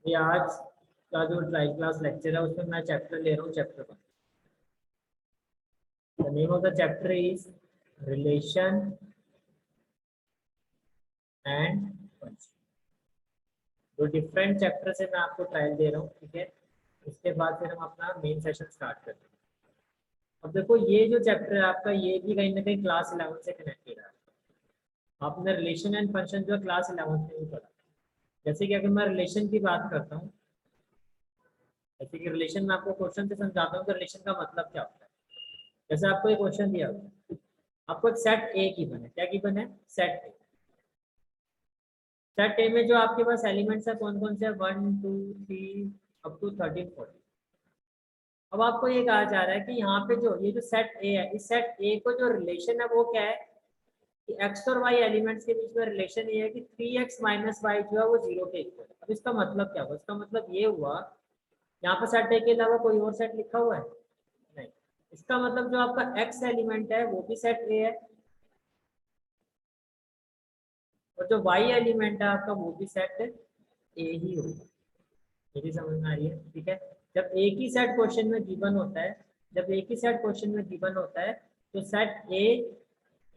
ये आज का जो ट्राई क्लास लेक्चर है उसमें मैं चैप्टर ले रहा हूँ, chapter 1। The name of the chapter is relation and function. जो डिफरेंट चैप्टर से मैं आपको ट्रायल दे रहा हूँ, ठीक है। उसके बाद फिर हम अपना मेन सेशन स्टार्ट करते हैं। अब देखो, ये जो चैप्टर है आपका, ये भी कहीं ना कहीं क्लास 11 से कनेक्टेड है। आपने रिलेशन एंड फंक्शन जो है क्लास 11 में ही पढ़ा। जैसे कि अगर मैं रिलेशन की बात करता हूँ, जैसे कि रिलेशन में आपको क्वेश्चन से समझाता हूँ तो रिलेशन का मतलब क्या होता है। जैसे आपको एक क्वेश्चन दिया होगा, आपको एक सेट ए गिवन है। क्या गिवन है? सेट ए। सेट ए में जो आपके पास एलिमेंट्स है कौन कौन से है? 1 2 3 अप टू 13 14। अब आपको ये कहा जा रहा है कि यहाँ पे जो ये जो सेट ए है, इस सेट ए को जो रिलेशन है वो क्या है कि एक्स और वाई एलिमेंट्स के बीच में रिलेशन ये है कि 3x माइनस वाई जो है वो 0 के इक्वल है। अब इसका मतलब क्या हुआ? इसका मतलब ये हुआ, यहाँ पर सेट ए के अलावा कोई और सेट लिखा हुआ है? नहीं। इसका मतलब जो आपका x एलिमेंट है वो भी सेट ए है, और जो y एलिमेंट है आपका वो भी सेट ए ही होगा। मेरी समझ में आ रही है? ठीक है। जब एक ही सेट क्वेश्चन में गिवन होता है, जब एक ही सेट क्वेश्चन में गिवन होता है तो सेट ए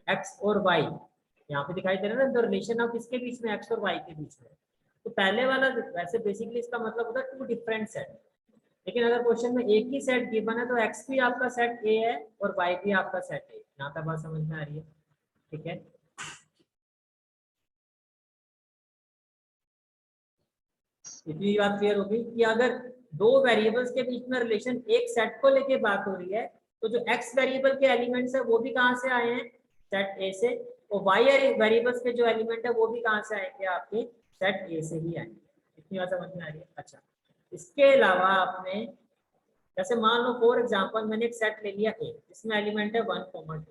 एक्स और वाई यहाँ पे दिखाई दे रहा है ना, तो रिलेशन ऑफ किसके बीच में? एक्स और वाई के बीच में। तो पहले वाला वैसे बेसिकली इसका मतलब होता है टू डिफरेंट सेट। लेकिन अगर क्वेश्चन में एक ही सेट गिवन है तो एक्स भी आपका सेट ए है और वाई भी आपका सेट ए। यहाँ तक बात समझ में आ रही है? ठीक है। इतनी बात क्लियर होगी कि अगर दो वेरिएबल्स के बीच में रिलेशन एक सेट को लेके बात हो रही है तो जो एक्स वेरिएबल के एलिमेंट्स है वो भी कहाँ से आए हैं? सेट ए से। और वाई वेरिएबल्स के जो एलिमेंट है वो भी कहाँ से आएंगे? आपके सेट ए से ही आएंगे। इतनी बात समझ में आ रही है? अच्छा, इसके अलावा आपने जैसे मान लो फॉर एग्जाम्पल मैंने एक सेट ले लिया ए, जिसमें एलिमेंट है 1 2।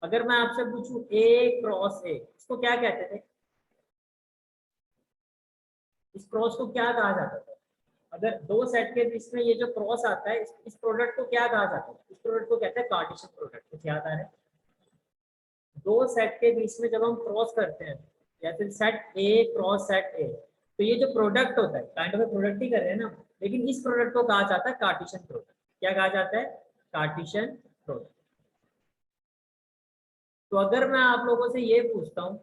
अगर मैं आपसे पूछूं ए क्रॉस ए, इसको क्या कहते थे? इस क्रॉस को क्या कहा जाता था? अगर दो सेट के बीच में ये जो क्रॉस आता है, इस प्रोडक्ट को क्या कहा जाता है? इस प्रोडक्ट को कहते हैं कार्टेशियन प्रोडक्ट। कुछ याद आ रहा है? दो सेट के बीच में जब हम क्रॉस करते हैं, या फिर सेट ए क्रॉस सेट ए, तो ये जो प्रोडक्ट होता है, काइंड ऑफ प्रोडक्ट ही कर रहे हैं ना, लेकिन इस प्रोडक्ट को कहा जाता है कार्टेशियन प्रोडक्ट। क्या कहा जाता है? Cartesian product. तो अगर मैं आप लोगों से ये पूछता हूँ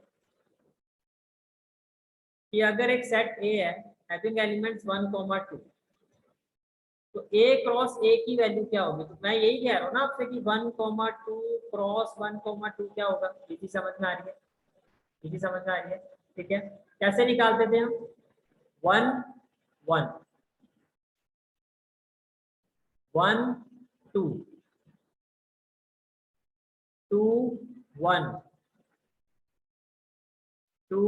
कि अगर एक सेट ए है हैविंग एलिमेंट्स 1 2, तो ए क्रॉस ए की वैल्यू क्या होगी? तो मैं यही कह रहा हूँ ना आपसे कि 1 2 क्रॉस 1 2 क्या होगा? ये चीज समझ में आ रही है? ये चीज समझ में आ रही है? ठीक है। कैसे निकालते थे हम? 1 1 1 2 2 1 2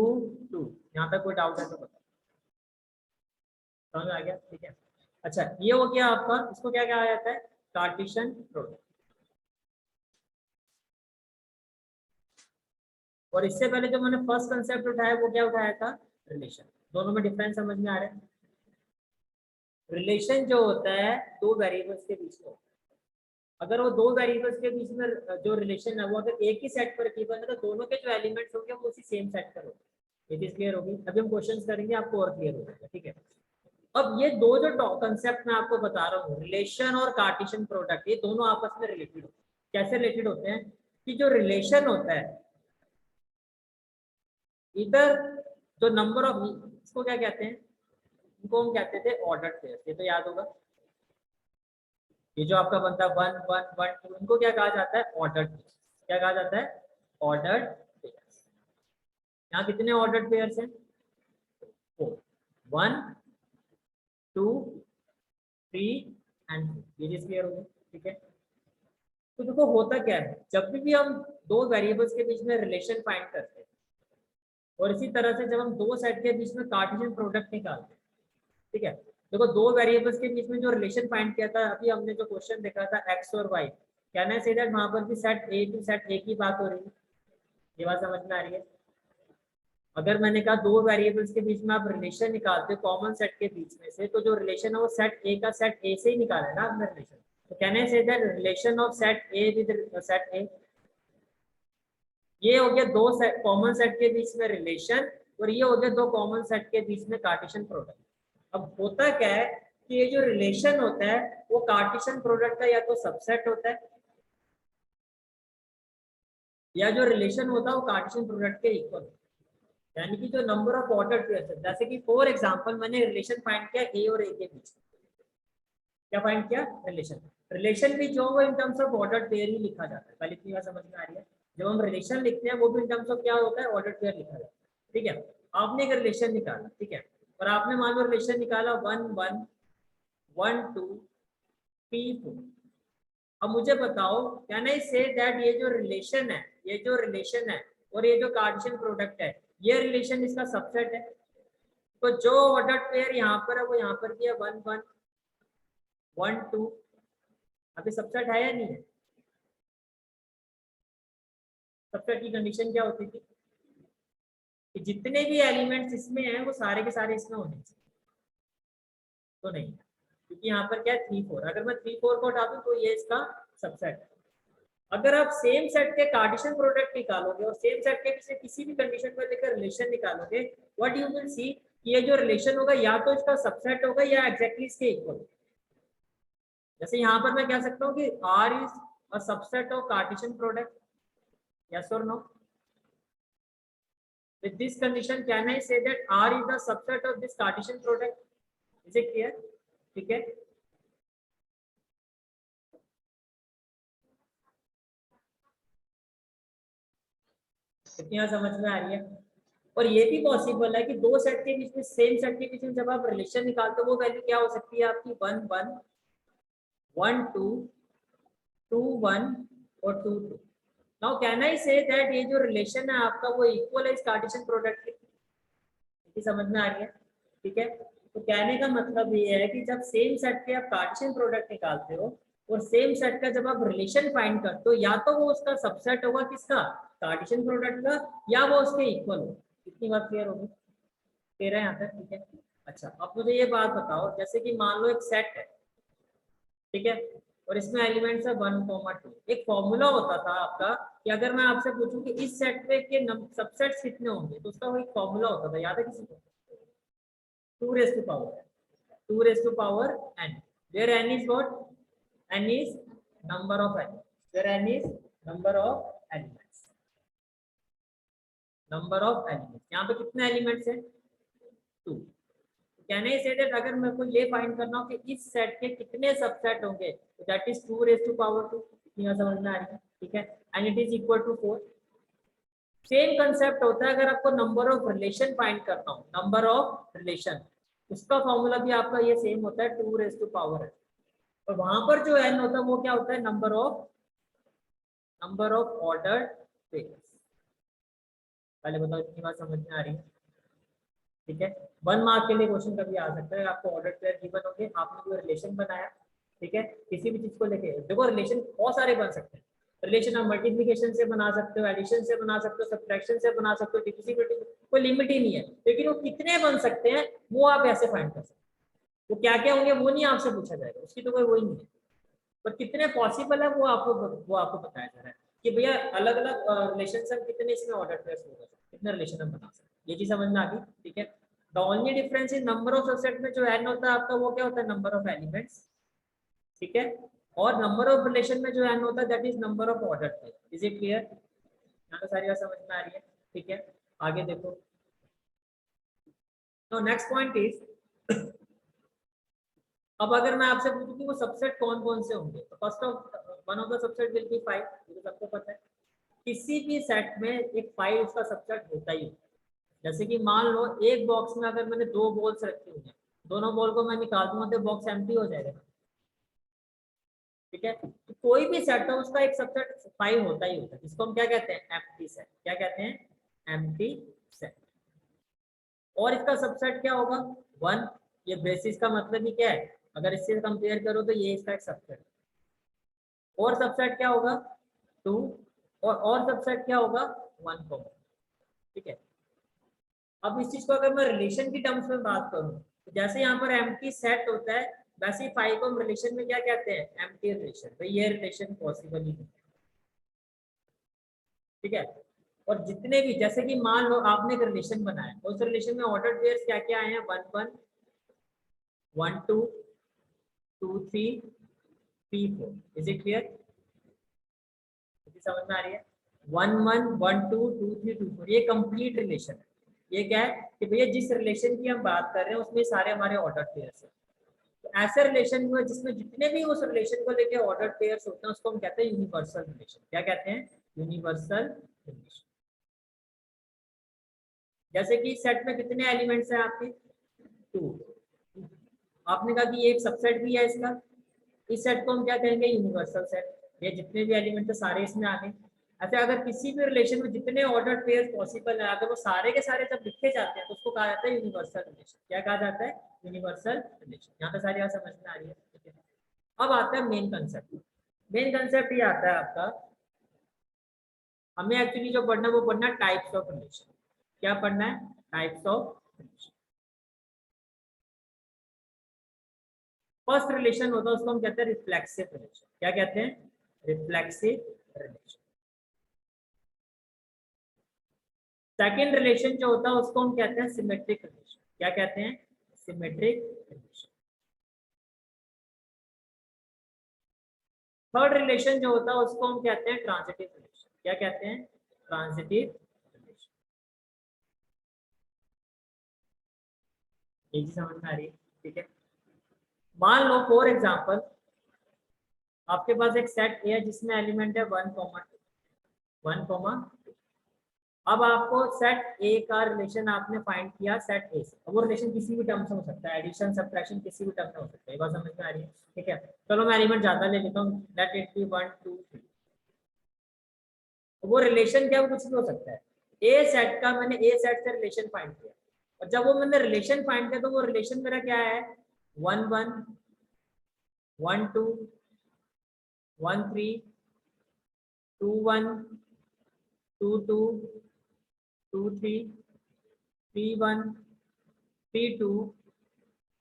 2। यहाँ तक कोई डाउट है तो बताओ। समझ में आ गया? ठीक है। अच्छा, ये हो गया आपका, इसको क्या कहा जाता है? Cartesian product. और इससे पहले जो मैंने फर्स्ट कंसेप्ट उठाया वो क्या उठाया था? रिलेशन। दोनों में डिफरेंस समझ में आ रहा है? रिलेशन जो होता है दो वेरिएबल्स के बीच में। अगर वो दो वेरिएबल्स के बीच में जो रिलेशन है वो अगर एक ही सेट पर गिवन है तो दोनों के जो एलिमेंट्स होंगे वो उसी सेम सेट पर होंगे। ये चीज क्लियर होगी? अभी हम क्वेश्चंस करेंगे, आपको और क्लियर हो जाएगा। ठीक है। अब ये दो जो कंसेप्ट मैं आपको बता रहा हूँ, रिलेशन और कार्टेशियन प्रोडक्ट, ये दोनों आपस में रिलेटेड होते हैं। कैसे रिलेटेड होते हैं? कि जो रिलेशन होता है, इधर जो नंबर ऑफ, इसको क्या कहते हैं? इनको हम कहते थे ऑर्डर्ड पेयर्स। ये तो याद होगा। ये जो आपका बनता है 1 1 1 2, इनको क्या कहा जाता है? Ordered pairs. क्या कहा जाता है? Ordered pairs. यहाँ कितने ऑर्डर्ड पेयर्स हैं? 4। 1 2 3 एंड 4। ये चीज क्लियर होगी? ठीक है। तो देखो होता क्या है, जब भी हम दो वेरिएबल्स के बीच में रिलेशन फाइंड करते हैं, और इसी तरह से जब हम दो सेट के बीच में कार्टेशियन प्रोडक्ट निकालते हैं, ठीक है। देखो दो वेरिएबल्स के बीच में जो रिलेशन फाइंड किया था, अभी हमने जो क्वेश्चन देखा था एक्स और वाई, कहना है सीधा वहां पर भी set A to set A की बात हो रही है। ये बात समझ में आ रही है? अगर मैंने कहा दो वेरिएबल्स के बीच में आप रिलेशन निकालते हो कॉमन सेट के बीच में से, तो जो रिलेशन है वो सेट ए का सेट ए से ही निकाला है ना आपने रिलेशन। तो कहने से relation of set A with set ए। ये हो गया दो सेट, कॉमन सेट के बीच में रिलेशन, और ये हो गया दो कॉमन सेट के बीच में कार्टेशियन प्रोडक्ट। अब होता क्या है कि ये जो रिलेशन होता है वो कार्टेशियन प्रोडक्ट का या तो सबसेट होता है, या जो रिलेशन होता है वो कार्टेशियन प्रोडक्ट के इक्वल, यानी कि जो नंबर ऑफ ऑर्डर पेयर्स है, जैसे कि फॉर एग्जांपल मैंने रिलेशन फाइंड किया ए और ए के बीच, क्या फाइंड किया, रिलेशन। रिलेशन भी जो वो in terms of order pair ही लिखा जाता है, पहले इतनी बात समझ में आ रही है। जब हम रिलेशन लिखते हैं वो भी इन टर्म्स ऑफ क्या होता है, ऑर्डर पेयर लिखा जाता है। ठीक है, आपने एक रिलेशन निकाला, ठीक है, और आपने मान लो रिलेशन निकाला 1 1 1 2 3 4। अब मुझे बताओ, कैन आई से दैट ये जो रिलेशन है, ये जो रिलेशन है और ये जो कार्टेशियन प्रोडक्ट है, ये रिलेशन इसका सबसेट है। तो जो ऑर्डर पेयर यहाँ पर है वो यहाँ पर भी है 1 1 1 2। अभी सबसेट है या नहीं है? सबसेट की कंडीशन क्या होती थी कि जितने भी एलिमेंट्स इसमें हैं वो सारे के सारे इसमें होने चाहिए, तो नहीं, क्योंकि यहाँ पर क्या है 3 4। अगर मैं 3 4 को हटा दूं तो ये इसका सबसेट है। अगर आप सेम सेट के कार्टेशियन प्रोडक्ट निकालोगे और सेम सेट के किसी भी कंडीशन को लेकर रिलेशन निकालोगे, व्हाट यू विल सी कि ये जो रिलेशन होगा या तो इसका सबसेट होगा या एग्जैक्टली इसके इक्वल। जैसे यहाँ पर मैं कह सकता हूँ कि R is a subset of Cartesian product, yes और no. With this condition, can I say that R is the subset of this Cartesian product? Is it clear? ठीक है, कितना समझ में आ रही है। और ये भी पॉसिबल है कि दो सेट के बीच में, सेम सेट के बीच में जब आप रिलेशन निकालते हो वो वैल्यू क्या हो सकती है आपकी 1 1 1 2 2 1 और 2 2। Now can I say that ये जो रिलेशन है आपका वो इक्वल है इस कार्टेशियन प्रोडक्ट के, समझ में आ रही है। ठीक है, तो कहने का मतलब ये है कि जब सेम सेट के आप कार्टेशियन प्रोडक्ट निकालते हो और सेम सेट का जब आप रिलेशन फाइंड करते हो, या तो वो उसका सबसेट होगा किसका, कार्टेशियन प्रोडक्ट का, या वो उसके इक्वल हो। कितनी बात क्लियर होगी, क्लियर है यहाँ तक? ठीक है, अच्छा अब मुझे ये बात बताओ, जैसे कि मान लो एक सेट है, ठीक है, और इसमें एलिमेंट्स है 1 2। एक फॉर्मूला होता था आपका कि अगर मैं आपसे पूछूं कि इस सेट पे के सबसेट्स कितने होंगे, तो उसका वो एक फॉर्मूला होता था, याद है किसी को? 2 raised to power 2 raised to power n, where n is what, n is number of elements, where n is number of elements, number of elements। यहाँ पे कितने एलिमेंट्स हैं, 2। कहने से दैट अगर मेरे को ये फाइंड करना हो कि इस सेट के कितने सबसेट होंगे, तो that is 2 raised to power 2। कितना समझ में आ रही है? ठीक है, and it is equal to 4। Same concept होता है अगर आपको नंबर ऑफ रिलेशन फाइंड करना हो, नंबर ऑफ रिलेशन, उसका फॉर्मूला भी आपका ये सेम होता है 2 raised to power n। और वहां पर जो n होता है वो क्या होता है, नंबर ऑफ ऑर्डर पेयर्स। पहले बताओ इतनी बात समझ में आ रही है? ठीक है, 1 मार्क के लिए क्वेश्चन कभी आ सकता है, आपको ऑर्डर पेयर गिवन होंगे, आपने कोई रिलेशन बनाया, ठीक है, किसी भी चीज को लेके। देखो रिलेशन बहुत सारे बन सकते हैं, रिलेशन आप मल्टीप्लिकेशन से बना सकते हो, एडिशन से बना सकते हो, सब्ट्रैक्शन से बना सकते हो, डिविजिबिलिटी, कोई लिमिट ही नहीं है, लेकिन वो कितने बन सकते हैं वो आप ऐसे फाइंड कर सकते हैं। वो क्या क्या होंगे वो नहीं आपसे पूछा जाएगा, उसकी तो कोई वही नहीं है, पर कितने पॉसिबल है वो आपको बताया जा रहा है कि भैया अलग अलग रिलेशन से कितने इसमें ऑर्डर पेयर्स होगा, कितने रिलेशन हम बना सकते हैं, ये चीज समझ में आ गई। ठीक है, the only difference in number of subset में जो n होता है आपका वो क्या होता है, नंबर ऑफ एलिमेंट्स। ठीक है, और नंबर ऑफ रिलेशन में जो n होता है that is number of order pair. Is it clear? यहाँ तो सारी बात समझ में आ रही है। ठीक है, आगे देखो, तो नेक्स्ट पॉइंट इज, अब अगर मैं आपसे पूछूं कि वो सबसेट कौन कौन से होंगे, तो first of one of the subset will be 5, ये तो सबको पता है। किसी भी सेट में एक 5 उसका सबसेट होता ही है। जैसे कि मान लो एक बॉक्स में अगर मैंने 2 बॉल्स रखी हुई हैं, दोनों बॉल को मैं निकाल दूंगा तो बॉक्स एम्प्टी हो जाएगा। ठीक है, तो कोई भी सेट हो उसका एक सबसेट 5 होता ही होता है, जिसको हम क्या कहते हैं, एम्प्टी सेट। क्या कहते हैं, एम्प्टी सेट। और इसका सबसेट क्या होगा, 1। ये बेसिस का मतलब ही क्या है, अगर इससे कंपेयर करो तो ये इसका एक सबसेट। और सबसेट क्या होगा, 2। और सबसेट क्या होगा, 1 को। ठीक है, अब इस चीज को अगर मैं रिलेशन की टर्म्स में बात करूं, तो जैसे यहाँ पर एम्प्टी सेट होता है, वैसे ही 5 को हम रिलेशन में क्या कहते हैं, एम्प्टी रिलेशन। तो ये रिलेशन पॉसिबल ही नहीं। ठीक है, और जितने भी, जैसे कि मान लो आपने एक रिलेशन बनाया, उस रिलेशन में ऑर्डर पेयर्स क्या क्या आए हैं, 1 1 1 2 2 3 3 4। Is it clear? समझ में आ रही है? 1 1 1 2 2 3 2 4, ये कंप्लीट रिलेशन है। ये क्या है कि भैया जिस रिलेशन की हम बात कर रहे हैं उसमें सारे हमारे ऑर्डर पेयर्स हैं। तो ऐसा रिलेशन हुआ जिसमें जितने भी उस रिलेशन को लेके ऑर्डर पेयर्स होते हैं उसको हम कहते हैं यूनिवर्सल रिलेशन। क्या कहते हैं? Universal relation. जैसे कि सेट में कितने एलिमेंट्स हैं आपके? 2। आपने कहा कि ये एक सबसेट भी है इसका, इस सेट को हम क्या कहेंगे? Universal set. ये जितने भी एलिमेंट है सारे इसमें आ गए। अच्छा, अगर किसी भी रिलेशन में जितने ऑर्डर पेयर पॉसिबल है अगर वो सारे के सारे जब लिखे जाते हैं तो उसको कहा जाता है यूनिवर्सल रिलेशन। क्या कहा जाता है? Universal relation. यहाँ पे सारी बात समझ में आ रही है? ठीक है। अब आता है मेन कंसेप्ट। मेन कंसेप्ट ये आता है आपका, हमें एक्चुअली जो पढ़ना है वो पढ़ना है टाइप्स ऑफ रिलेशन। क्या पढ़ना है? Types of relation. First relation होता है उसको हम कहते हैं रिफ्लेक्सिव रिलेशन। क्या कहते हैं? Reflexive relation. सेकेंड रिलेशन जो होता है उसको हम कहते हैं सिमेट्रिक रिलेशन। क्या कहते हैं? Symmetric relation. थर्ड रिलेशन जो होता है उसको हम कहते हैं ट्रांजिटिव रिलेशन। क्या कहते हैं? Transitive relation. एक ही समझ में आ रही है? ठीक है। मान लो फॉर एग्जांपल आपके पास एक सेट ए है जिसमें एलिमेंट है 1 1 अब आपको सेट ए का रिलेशन आपने फाइंड किया सेट ए से। अब वो रिलेशन किसी भी टर्म से हो सकता है, एडिशन सब्ट्रैक्शन किसी भी टर्म में हो सकता है। ये बात समझ में आ रही है? ठीक है। चलो मैं एलिमेंट ज्यादा ले लेता हूँ, लेट इट बी 1 2 3। वो रिलेशन क्या, वो कुछ भी हो सकता है। ए सेट का मैंने ए सेट से रिलेशन फाइंड किया और जब वो मैंने रिलेशन फाइंड किया तो वो रिलेशन मेरा क्या है? 1 1 1 2 1 3 2 1 2 2 2 3 3 1 3 2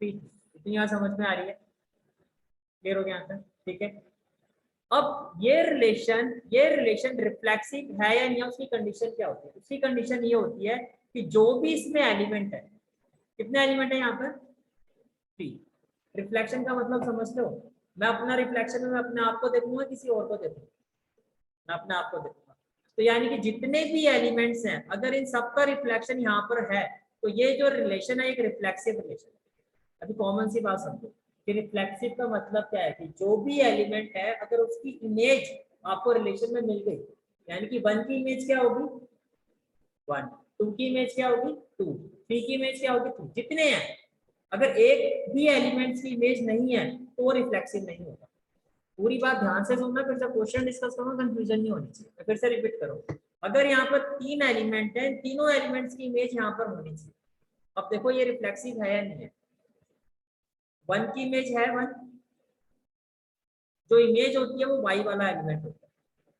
3 2। इतनी यहाँ समझ में आ रही है? क्लियर हो गया आंसर? ठीक है। अब ये रिलेशन रिफ्लेक्सिव है या नहीं है, उसकी कंडीशन क्या होती है? उसकी कंडीशन ये होती है कि जो भी इसमें एलिमेंट है, कितने एलिमेंट है यहाँ पर? 3। रिफ्लेक्शन का मतलब समझते हो? मैं अपना रिफ्लेक्शन में मैं अपने आप को देखूंगा, किसी और को देखूंगा? मैं अपने आप को देखूंगा। तो यानी कि जितने भी एलिमेंट्स हैं अगर इन सबका रिफ्लेक्शन यहाँ पर है तो ये जो रिलेशन है एक रिफ्लेक्सिव रिलेशन है। अभी कॉमन सी बात समझो कि रिफ्लेक्सिव का मतलब क्या है कि जो भी एलिमेंट है अगर उसकी इमेज आपको रिलेशन में मिल गई, यानी कि 1 की इमेज क्या होगी? 1, 2 की इमेज क्या होगी? 2, 3 की इमेज क्या होगी? 3। जितने हैं अगर एक भी एलिमेंट्स की इमेज नहीं है तो वो रिफ्लेक्सिव नहीं होगा। पूरी बात ध्यान से सुनना, फिर जब क्वेश्चन डिस्कस करो कंफ्यूजन नहीं होनी चाहिए। फिर से रिपीट करो, अगर यहाँ पर 3 एलिमेंट है, तीनों एलिमेंट्स की इमेज यहाँ पर होनी चाहिए। अब देखो ये रिफ्लेक्सिव है या नहीं है? 1 की इमेज है 1, जो इमेज होती है वो वाई वाला एलिमेंट होता है।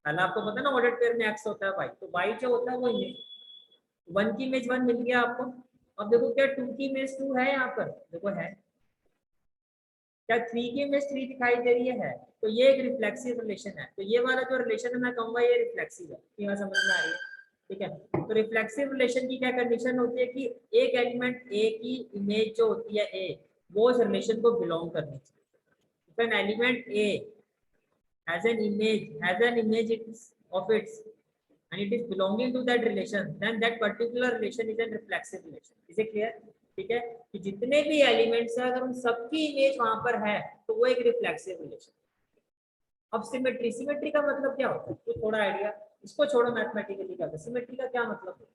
पहले आपको पता है ना ऑर्डर पेयर में एक्स होता है वाई, तो वाई जो होता है वो इमेज। 1 की इमेज 1 मिल गया आपको। अब देखो क्या 2 की इमेज 2 है यहाँ पर? देखो है। क्या 3 की इमेज 3 दिखाई दे रही है? तो ये एक रिफ्लेक्सिव रिलेशन है। तो ये वाला जो रिलेशन है मैं कहूंगा ये रिफ्लेक्सिव है। यहाँ समझ में आ रही है? ठीक है। तो रिफ्लेक्सिव रिलेशन की क्या कंडीशन होती है कि एक एलिमेंट ए की इमेज जो होती है ए, वो उस रिलेशन को बिलोंग करनी चाहिए। An element A has an image of its and it is belonging to that relation, then that particular relation is a reflexive relation. Is it clear? ठीक है कि जितने भी एलिमेंट्स हैं अगर उन सबकी इमेज वहां पर है तो वो एक रिफ्लेक्सिव रिलेशन। अब सिमेट्री का मतलब क्या होता है तो थोड़ा आइडिया, इसको छोड़ो मैथमेटिकली क्या होता है, सिमेट्री का क्या मतलब है?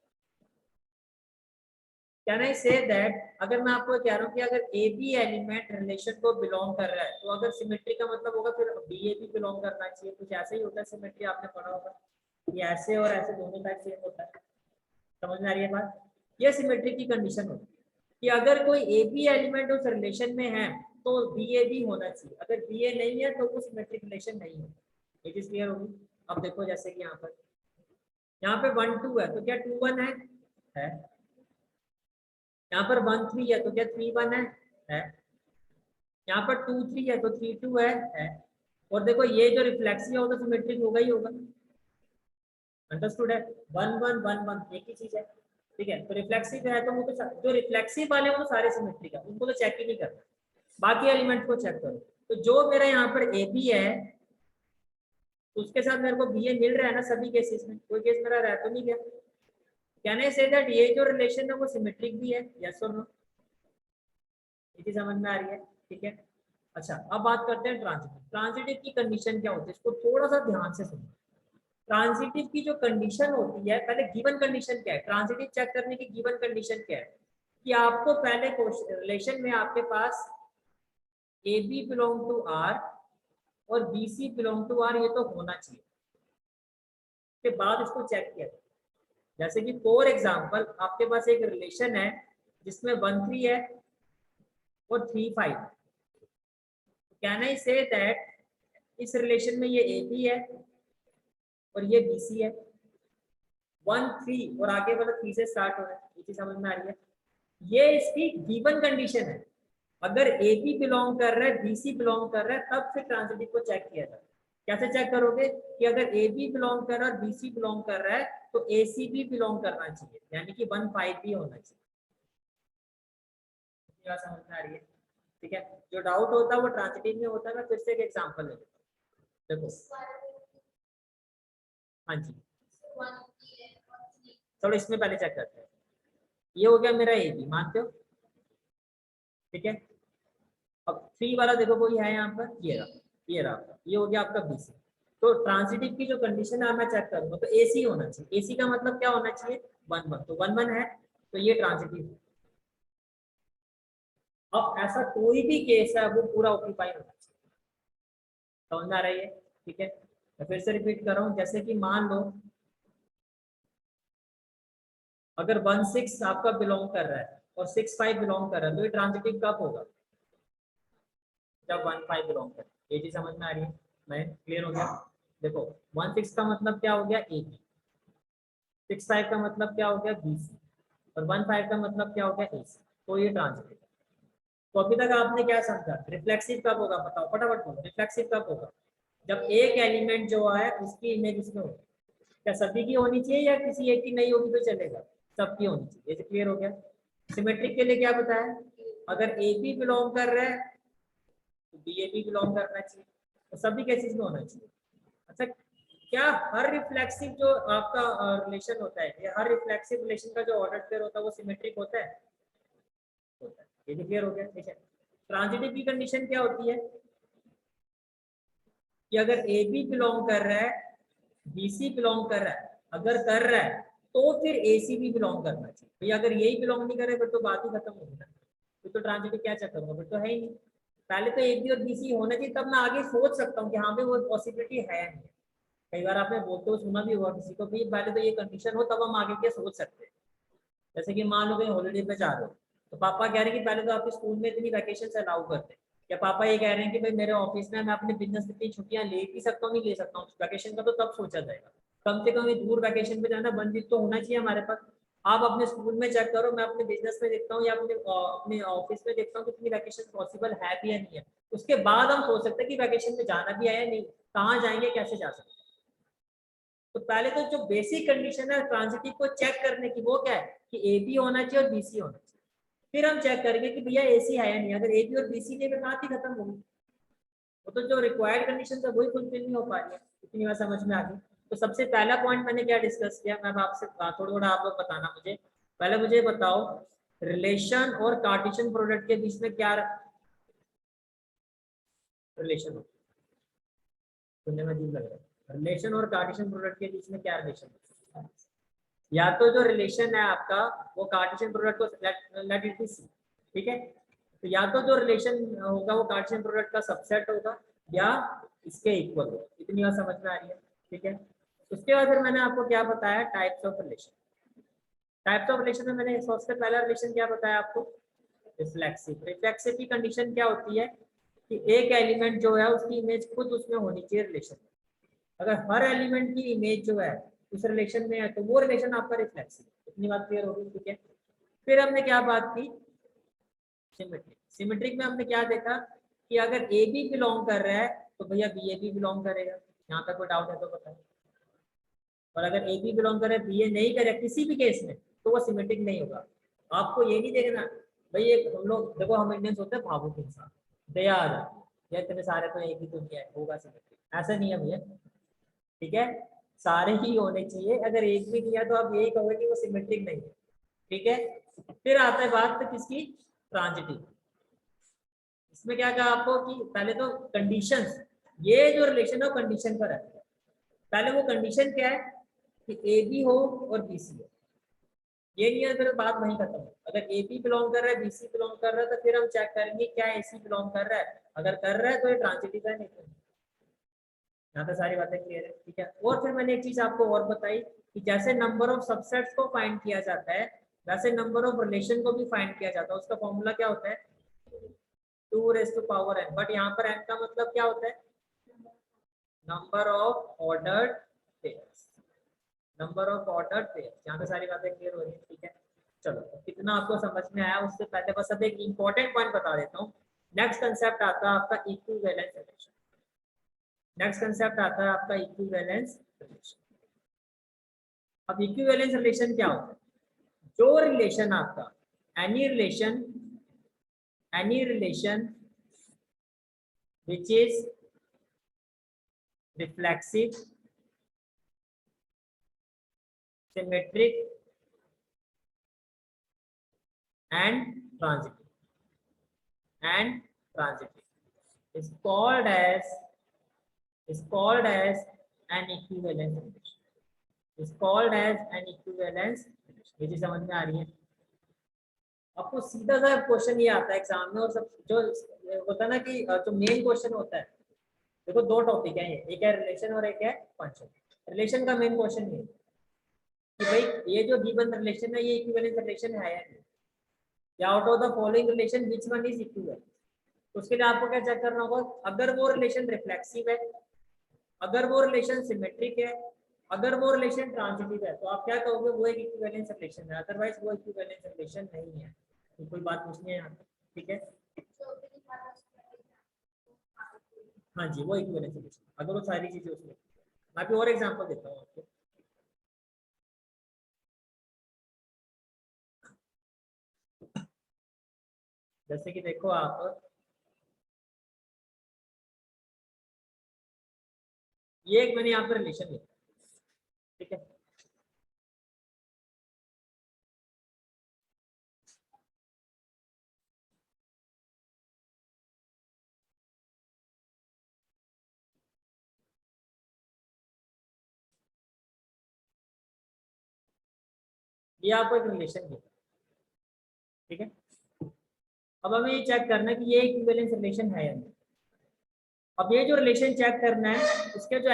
कैन आई से दैट, अगर मैं आपको कह रहा हूँ कि अगर ए बी एलिमेंट रिलेशन को बिलोंग कर रहा है तो अगर सिमेट्री का मतलब होगा फिर बी ए भी बिलोंग करना चाहिए। कुछ ऐसा ही होता है सिमेट्री, आपने पढ़ा होगा कि ऐसे और ऐसे दोनों साइड सेम होता है। समझ में आ रही है बात? ये सिमेट्री की कंडीशन होती है कि अगर कोई ए बी एलिमेंट उस रिलेशन में है तो बी ए भी होना चाहिए, अगर बी ए नहीं है तो वो सिमेट्रिक रिलेशन नहीं है। ये चीज क्लियर होगी? अब देखो जैसे कि यहाँ पे 1 2 है तो क्या 2 1 है? यहाँ पर 1 3 है तो क्या 3 1 है? यहाँ पर 2 3 है तो 3 2 है। और देखो ये जो रिफ्लेक्सिव होगा सिमेट्रिक होगा ही होगा। अंडरस्टूड है? 1 1 1 1 एक ही चीज है, ठीक है। तो रिफ्लेक्सिव है तो वो तो जो रिफ्लेक्सिव वाले वो तो सारे सिमेट्रिक है, उनको तो चेक ही नहीं करना, बाकी एलिमेंट को चेक करो। तो जो मेरा यहाँ पर ए बी है तो उसके साथ मेरे को बी ए मिल रहा है ना सभी केसेस में, कोई केस मेरा रह तो नहीं गया। कैन आई से दैट ये जो रिलेशन है वो सिमेट्रिक भी है? यस और नो? ये चीज समझ में आ रही है? ठीक है। अच्छा अब बात करते हैं ट्रांजिटिव। ट्रांजिटिव की कंडीशन क्या होती है, इसको थोड़ा सा ध्यान से सुनो। ट्रांजिटिव की जो कंडीशन होती है, पहले गिवन कंडीशन क्या है, ट्रांजिटिव चेक करने की गिवन कंडीशन क्या है, कि आपको पहले रिलेशन में आपके पास A B belong to R और B C belong to R, ये तो होना चाहिए। के बाद इसको चेक किया, जैसे कि फॉर एग्जांपल आपके पास एक रिलेशन है जिसमें 1 3 है और 3 5, कैन आई से दैट इस रिलेशन में ये ए बी है और ये बी सी है, 1 3 और आगे मतलब 3 से स्टार्ट हो रहा है, ये चीज समझ में आ रही है? ये इसकी गिवन कंडीशन है। अगर ए बी बिलोंग कर रहा है बी सी बिलोंग कर रहा है तब फिर ट्रांजिटिव को चेक किया जाए। कैसे चेक करोगे कि अगर ए बी बिलोंग कर रहा है और बी सी बिलोंग कर रहा है तो ए सी भी बिलोंग करना चाहिए, यानी कि 1 5 भी होना चाहिए। बात समझ में आ रही है? ठीक है। जो डाउट होता है वो ट्रांजिटिव में होता है। मैं फिर से एक एग्जांपल ले लेता हूं, देखो। हाँ जी, चलो इसमें पहले चेक करते हैं। ये हो गया मेरा ए बी, मानते हो? ठीक है। अब 3 वाला देखो कोई है यहाँ पर, ये रहा आपका, ये हो गया आपका बी सी। तो ट्रांजिटिव की जो कंडीशन है मैं चेक करूंगा तो ए सी होना चाहिए। ए सी का मतलब क्या होना चाहिए? 1 1, तो 1 1 है तो ये ट्रांजिटिव है। अब ऐसा कोई भी केस है वो पूरा ऑक्यूपाई होना चाहिए। समझ में आ रही है? ठीक है। मैं फिर से रिपीट कर रहा हूँ, जैसे कि मान लो अगर 1 6 आपका बिलोंग कर रहा है और 6 5 बिलोंग कर रहा है तो ये ट्रांजिटिव कब होगा? जब 1 5 बिलोंग करे। ये चीज समझ में आ रही है? मैं क्लियर हो गया? देखो 1 6 का मतलब क्या हो गया? A B. 6 5 का मतलब क्या हो गया? B C. और 1 5 का मतलब क्या हो गया? ए सी। तो ये ट्रांजिटिव। तो अभी तक आपने क्या समझा? रिफ्लेक्सिव कब होगा? बताओ फटाफट बोलो, रिफ्लेक्सिव कब होगा? जब एक एलिमेंट जो है उसकी इमेज इसमें होगी। क्या सभी की होनी चाहिए या किसी एक की नहीं होगी तो चलेगा? सबकी होनी चाहिए। ये क्लियर हो गया? सिमेट्रिक के लिए क्या बताया? अगर ए बी बिलोंग कर रहा है तो बी ए बी बिलोंग करना चाहिए, तो सभी केसेस में होना चाहिए। अच्छा, क्या हर रिफ्लेक्सिव जो आपका रिलेशन होता है, ये हर रिफ्लेक्सिव रिलेशन का जो ऑर्डर पेयर होता है वो सिमेट्रिक होता है? होता है। ये भी क्लियर हो गया? ठीक है। ट्रांजिटिव की कंडीशन क्या होती है कि अगर ए बी बिलोंग कर रहा है बी सी बिलोंग कर रहा है, अगर कर रहा है तो फिर ए सी भी बिलोंग करना चाहिए। भैया अगर यही बिलोंग नहीं करे फिर तो बात ही खत्म होगी ना, फिर तो ट्रांजिटिव क्या चक्कर होगा? फिर तो है ही नहीं। पहले तो ए बी और बी सी होना चाहिए तब मैं आगे सोच सकता हूँ कि हाँ भाई वो पॉसिबिलिटी है या नहीं है। कई बार आपने बोलते हो सुना भी होगा किसी को भी, पहले तो ये कंडीशन हो तब हम आगे क्या सोच सकते हैं। जैसे कि मान लो कहीं हॉलीडे पे जा रहे हो तो पापा कह रहे हैं कि पहले तो आपके स्कूल में इतनी वैकेशन अलाउ करते हैं, या पापा ये कह रहे हैं कि भाई मेरे ऑफिस में मैं अपने बिजनेस में इतनी छुट्टियां ले भी सकता हूँ नहीं ले सकता हूँ, वैकेशन का तो तब सोचा जाएगा। कम से कम ये दूर वैकेशन पे जाना बंदिश तो होना चाहिए हमारे पास। आप अपने स्कूल में चेक करो, मैं अपने बिजनेस में देखता हूँ या अपने ऑफिस में देखता हूँ कितनी वैकेशन पॉसिबल है भी या नहीं है। उसके बाद हम सोच सकते हैं कि वैकेशन में जाना भी है या नहीं, कहाँ जाएंगे, कैसे जा सकते हैं। तो पहले तो जो बेसिक कंडीशन है ट्रांजिटिव को चेक करने की वो क्या है कि ए बी होना चाहिए और बी सी होना चाहिए। फिर हम चेक करेंगे कि भैया ए सी है या नहीं। अगर ए बी और बी सी नहीं है बात ही खत्म होगी। वो तो जो रिक्वायर्ड कंडीशन है वही फुलफिल नहीं हो पा रही है। इतनी बात समझ में आ गई? तो सबसे पहला पॉइंट मैंने क्या डिस्कस किया, मैं आपसे थोड़ा थोड़ा आप लोग बताना मुझे। पहले मुझे बताओ रिलेशन और कार्टेशियन प्रोडक्ट के बीच में क्या रिलेशन हो? सुनने में अजीब लग रहा है। रिलेशन और कार्टेशियन प्रोडक्ट के बीच में क्या रिलेशन है? या तो जो रिलेशन है आपका वो कार्टेशियन प्रोडक्ट को लेट इट बी सी, ठीक है। तो या तो जो रिलेशन होगा वो कार्टेशियन प्रोडक्ट का सबसेट होगा या इसके इक्वल होगा। इतनी बात समझ में आ रही है? ठीक है। उसके बाद फिर मैंने आपको क्या बताया? Types of relation. Types of relation में मैंने सबसे पहला रिलेशन क्या बताया आपको? रिफ्लेक्सिव। रिफ्लेक्सिव की कंडीशन क्या होती है कि एक एलिमेंट जो है उसकी इमेज खुद उसमें होनी चाहिए रिलेशन में। अगर हर एलिमेंट की इमेज जो है उस रिलेशन में है तो वो रिलेशन आपका रिफ्लेक्सिव है। इतनी बात क्लियर होगी? ठीक है। फिर हमने क्या बात की? सिमेट्रिक। सिमेट्रिक में हमने क्या देखा कि अगर ए बी बिलोंग कर रहा है तो भैया बी ए बी बिलोंग करेगा। यहाँ तक कोई डाउट है तो बताओ। और अगर ए बी बिलोंग करे बी ए नहीं करे किसी भी केस में तो वो सिमेट्रिक नहीं होगा। आपको ये नहीं देखना भाई ये हम लोग देखो हम इंडियंस होते हैं भावुक इंसान, दया आ जाती है, ये इतने सारे तो एक ही दुनिया है होगा सिमेट्रिक, ऐसा नहीं है भैया। ठीक है, सारे ही होने चाहिए, अगर एक भी किया तो आप यही कहोगे कि वो सिमेट्रिक नहीं है। ठीक है, फिर आता है बात तो किसकी, ट्रांजिटिव। इसमें क्या कहा आपको कि पहले तो कंडीशंस, ये जो रिलेशन है वो कंडीशन पर है। पहले वो कंडीशन क्या है कि ए बी हो और बी सी हो, ये नहीं है फिर बात वहीं खत्म। अगर ए बी बिलोंग कर रहा है बी सी बिलोंग कर रहा है तो फिर हम चेक करेंगे क्या ए सी बिलोंग कर रहा है, अगर कर रहा है तो ये ट्रांजिटिव है, नहीं तो यहाँ पे सारी बातें क्लियर है। ठीक है, और फिर मैंने एक चीज आपको और बताई कि जैसे नंबर ऑफ सबसेट्स को फाइंड किया जाता है वैसे नंबर ऑफ रिलेशन को भी फाइंड किया जाता है। उसका फॉर्मूला क्या होता है 2⁻n, बट यहाँ पर n का मतलब क्या होता है number of ordered pairs, number of ordered pairs. यहाँ पे सारी बातें क्लियर हो रही है। ठीक है, चलो तो कितना आपको समझ में आया उससे पहले बस अब एक इंपॉर्टेंट पॉइंट बता देता हूँ। नेक्स्ट कंसेप्ट आता है आपका इक्विवेलेंस रिलेशन। नेक्स्ट कंसेप्ट आता है आपका इक्विवेलेंस रिलेशन। अब इक्विवेलेंस रिलेशन क्या होता है, जो रिलेशन आपका any relation which is reflexive, symmetric and transitive is called as an equivalence relation, is called as an equivalence relation। ये चीज समझ में आ रही है आपको? सीधा सा क्वेश्चन ये आता है एग्जाम में, और सब जो होता है ना कि जो मेन क्वेश्चन होता है, देखो दो टॉपिक है ये, एक है रिलेशन और एक है फंक्शन। रिलेशन का मेन क्वेश्चन ये कि भाई ये जो गिवन रिलेशन है ये इक्विवेलेंस रिलेशन है या नहीं, या out of the following relation which one is equivalent. तो उसके लिए आपको क्या चेक करना होगा, अगर वो रिलेशन रिफ्लेक्सिव है, अगर वो रिलेशन सिमेट्रिक है, अगर वो रिलेशन ट्रांजिटिव है, तो आप क्या कहोगे वो एक इक्विवेलेंस रिलेशन है, अदरवाइज वो इक्विवेलेंस रिलेशन नहीं है। तो कोई बात पूछनी है यहाँ पे? ठीक है, हाँ जी वो इक्विवेलेंस रिलेशन, अगर वो सारी चीजें उसमें। मैं भी और एग्जांपल देता हूँ आपको। जैसे कि देखो आप, ये एक मैंने यहाँ पर रिलेशन लिखा, ठीक है, ये आपको एक रिलेशन लिखा, ठीक है। अब हमें ये चेक करना है कि ये इक्विवेलेंस रिलेशन है या नहीं। अब ये जो रिलेशन चेक करना है उसके जो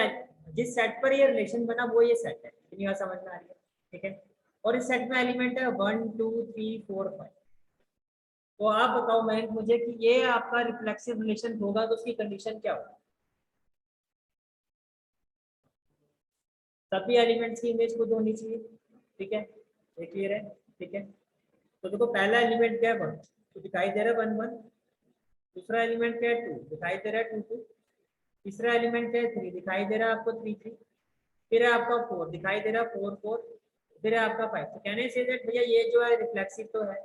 जिस सेट पर ये रिलेशन बना वो ये सेट है, इतनी बात समझ में आ रही है? ठीक है, और इस सेट में एलिमेंट है 1 2 3 4 5। तो आप बताओ मयंक मुझे कि ये आपका रिफ्लेक्सिव रिलेशन होगा तो उसकी कंडीशन क्या होगी? सभी एलिमेंट्स की इमेज खुद होनी चाहिए, ठीक है, ये क्लियर है? ठीक है, तो देखो पहला एलिमेंट क्या है 1, तो दिखाई दे रहा है 1 1। दूसरा एलिमेंट क्या है 2, दिखाई दे रहा है 2 2। तीसरा एलिमेंट क्या है 3, दिखाई दे रहा है आपको 3 3। फिर है आपका 4, दिखाई दे रहा है 4 4। फिर है आपका 5। तो कहने से दैट भैया ये जो है रिफ्लेक्सिव तो है,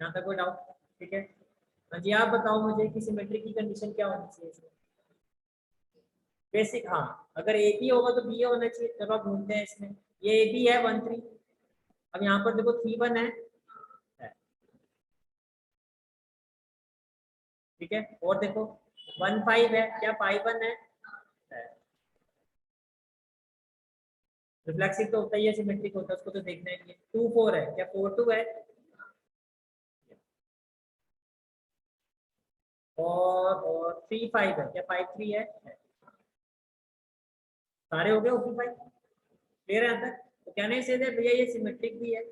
यहाँ तक कोई डाउट? ठीक है, हाँ जी आप बताओ मुझे कि सिमेट्री की कंडीशन क्या होनी चाहिए इसमें? बेसिक, हाँ अगर ए बी होगा तो बी ए होना चाहिए। चलो आप ढूंढते हैं इसमें, ये ए बी है 1 3। अब यहाँ पर देखो 3 1 है, ठीक है, और देखो 1 5 है, क्या 5 1 है? रिफ्लेक्सिव तो होता ही है, सिमेट्रिक होता है, उसको तो देखना ही नहीं है। 2 4 है, क्या 4 2 है? और 3 5 है, क्या 5 3 है? सारे हो गए ओपी 5, क्लियर है यहाँ तक? तो कहने से दे भैया ये सिमेट्रिक भी है,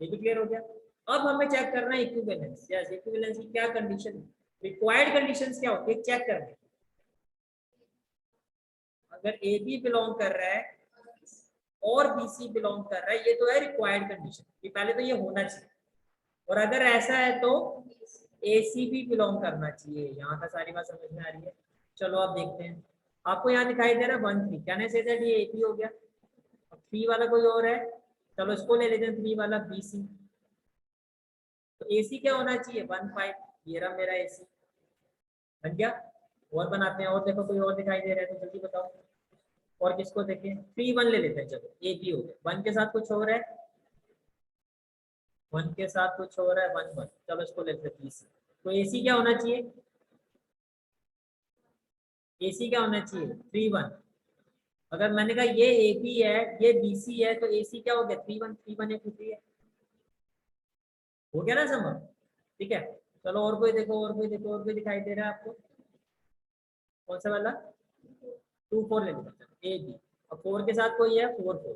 ये भी क्लियर हो गया। अब हमें चेक करना है इक्विवेलेंस। यस, इक्विवेलेंस की क्या कंडीशन, रिक्वायर्ड कंडीशंस क्या होती है चेक करने। अगर ए बी बिलोंग कर रहा है और बी सी बिलोंग कर रहा है, ये तो है रिक्वायर्ड कंडीशन, ये पहले तो ये होना चाहिए। और अगर ऐसा है तो ए सी भी बिलोंग करना चाहिए। यहाँ का सारी बात समझ में आ रही है? चलो अब देखते हैं। आपको यहाँ दिखाई दे रहा है 1 3, कहने से दैट ये ए बी हो गया। 3 वाला कोई और है, चलो इसको ले लेते हैं 3 वाला बी सी। तो ए सी क्या होना चाहिए 1 5, ये रहा मेरा ए सी बन गया। और बनाते हैं, और देखो कोई और दिखाई दे रहा है तो जल्दी बताओ। और किसको देखें, 3 1 ले लेते हैं, चलो ए बी हो गया। 1 के साथ कुछ हो रहा है, 1 के साथ कुछ हो रहा है 1 1, चलो इसको लेते हैं बी सी। तो ए सी क्या होना चाहिए, ए सी क्या होना चाहिए 3 1। अगर मैंने कहा ये ए बी है ये बी सी है, तो ए सी क्या हो गया 3 1 3 1 3 है, हो गया ना समझ। ठीक है, चलो और कोई देखो, और कोई देखो, और कोई दिखाई दे रहा है आपको, कौन सा वाला 2 4 ले लेते हैं ए बी। अब 4 के साथ कोई है 4 4,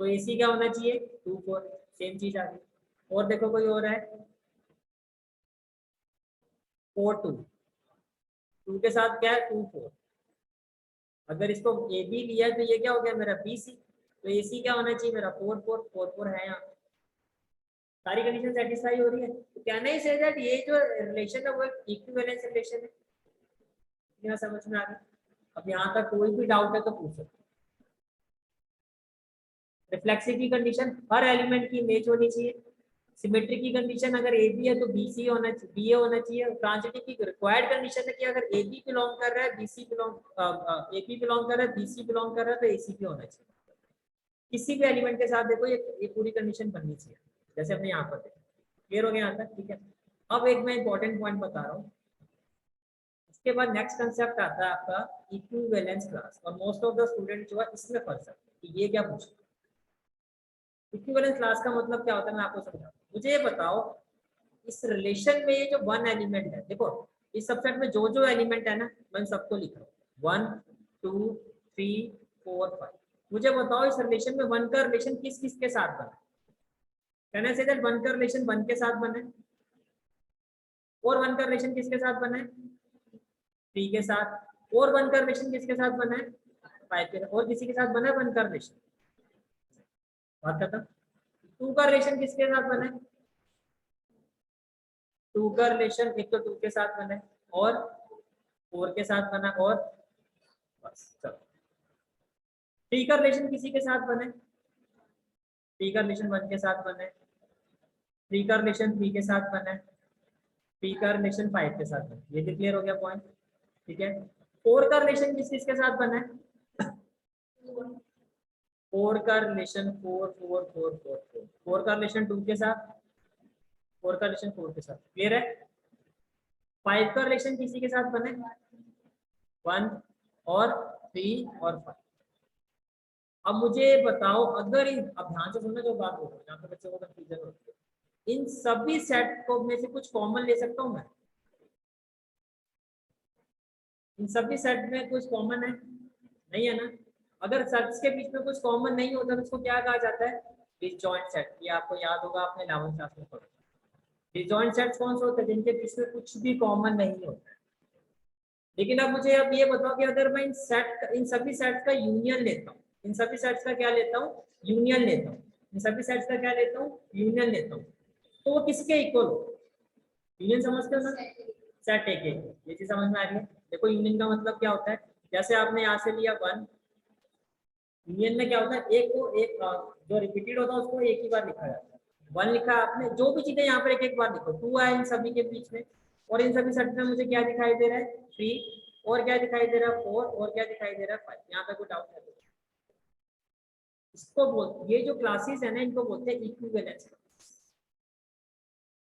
तो ए सी क्या होना चाहिए 2 4, सेम चीज आ गई। और देखो कोई और है 4 2, 2 के साथ क्या है 2 4। अगर इसको ए बी लिया तो ये क्या हो गया मेरा बी सी, तो ए सी क्या होना चाहिए मेरा 4 4 4 4 है यहाँ। सारी कंडीशन सेटिस्फाई हो रही है, तो कहना ही से दैट ये जो रिलेशन है वो एक इक्विवेलेंस रिलेशन है। यहाँ समझ में आ गया। अब यहाँ तक कोई भी डाउट है तो पूछ सकते। रिफ्लेक्सिव की कंडीशन हर एलिमेंट की इमेज होनी चाहिए। सिमेट्री की कंडीशन अगर ए बी है तो बी सी होना चाहिए, बी ए होना चाहिए। ट्रांजिटिव की रिक्वायर्ड कंडीशन है कि अगर ए बी बिलोंग कर रहा है B C belong, A B belong कर रहा है बी सी बिलोंग कर रहा है तो ए सी भी होना चाहिए। किसी भी एलिमेंट के साथ देखो ये पूरी कंडीशन बननी चाहिए, जैसे हमने यहाँ पर देखा। क्लियर हो गया यहाँ तक, ठीक है। अब एक मैं इंपॉर्टेंट पॉइंट बता रहा हूँ, इसके बाद नेक्स्ट कंसेप्ट आता है आपका इक्विवेलेंस क्लास, और मोस्ट ऑफ द स्टूडेंट जो है इसमें फंस सकते हैं कि ये क्या पूछा। इक्विवेलेंस क्लास का मतलब क्या होता है मैं आपको समझाऊं। मुझे ये बताओ इस रिलेशन में ये जो वन एलिमेंट है, देखो इस सबसेट में जो जो एलिमेंट है ना मैं सबको लिख रहा हूँ 1 2 3 4 5। मुझे बताओ इस रिलेशन में वन का रिलेशन किस किस के साथ बना है। कहने से दैट वन का रिलेशन वन के साथ बना है, और वन का रिलेशन किसके साथ बना है 3 के साथ, और वन का रिलेशन किसके साथ बना है 5 के साथ, और किसी के साथ बना है वन का रिलेशन। बात खत्म। 2 का रिलेशन किसके साथ बना है, 2 का रिलेशन एक तो 2 के साथ बना है और 4 के साथ बना, और बस चलो। 3 का रिलेशन किसी के साथ बना है, 3 का रिलेशन 1 के साथ बना है, 3 का रिलेशन 3 के साथ बना है, 3 का रिलेशन 5 के साथ बना है। ये भी क्लियर हो गया पॉइंट, ठीक है। 4 का रिलेशन किस किसके साथ बना है, 4 का रिलेशन 4 4 4 4 4, 4 का रिलेशन 2 के साथ, 4 का रिलेशन 4 के साथ, क्लियर है। 5 का रिलेशन किसी के साथ बना है 1 और 3 और 5। अब मुझे बताओ अगर अब ध्यान से सुनना जो बात बोल रहा हूँ, यहाँ पे बच्चों को कंफ्यूजन होती है। इन सभी सेट को में से कुछ कॉमन ले सकता हूँ मैं, इन सभी सेट में कुछ कॉमन है नहीं है ना। अगर सेट्स के बीच में कुछ कॉमन नहीं होता तो उसको क्या कहा जाता है डिसजॉइंट सेट। ये आपको याद होगा आपने 11th क्लास में पढ़ा। डिसजॉइंट सेट्स कौन से होते हैं जिनके बीच में कुछ भी कॉमन नहीं होता है। लेकिन अब मुझे अब ये बताओ कि अगर मैं इन सभी सेट्स का यूनियन लेता हूँ, इन सभी सेट्स का क्या लेता हूँ यूनियन लेता हूँ, इन सभी सेट्स का क्या लेता हूँ यूनियन लेता हूँ, तो वो किसके इक्वल हो। यूनियन समझते हो ना, सेट ए के, ये चीज समझ में आ रही है। देखो यूनियन का मतलब क्या होता है, जैसे आपने यहाँ से लिया 1, यूनियन में क्या होता है एक को एक जो रिपीटेड होता है उसको एक ही बार लिखा जाता है। 1 लिखा आपने, जो भी चीजें यहाँ पर एक एक बार लिखो। 2 है इन सभी के बीच में, और इन सभी सेट में मुझे क्या दिखाई दे रहा है 3, और क्या दिखाई दे रहा है 4, और क्या दिखाई दे रहा है 5। यहाँ पे कोई डाउट है तो इसको बोलते, ये जो क्लासेस है ना इनको बोलते हैं इक्विवेलेंस।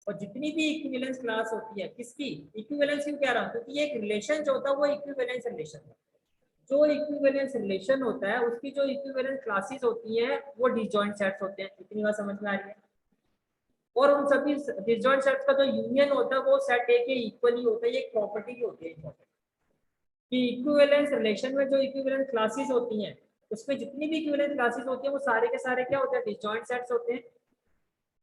और जितनी भी इक्विवेलेंस क्लास होती है किसकी, इक्विवेलेंस क्यों कह रहा हूँ क्योंकि एक रिलेशन जो होता है वो इक्विवेलेंस रिलेशन है। जो इक्विवेलेंस रिलेशन होता है उसकी जो इक्विवेलेंस क्लासेस होती हैं वो डिसजॉइंट सेट्स होते हैं। इतनी बात समझ में आ रही है। और उन सभी डिसजॉइंट सेट्स का जो यूनियन होता है वो सेट ए के इक्वल ही होता है। ये एक प्रॉपर्टी होती है कि इक्विवेलेंस रिलेशन में जो इक्विवेलेंस क्लासेस होती हैं उसमें जितनी भी इक्विवेलेंस क्लासेस होती हैं वो सारे के सारे क्या होते हैं डिसजॉइंट सेट्स होते हैं।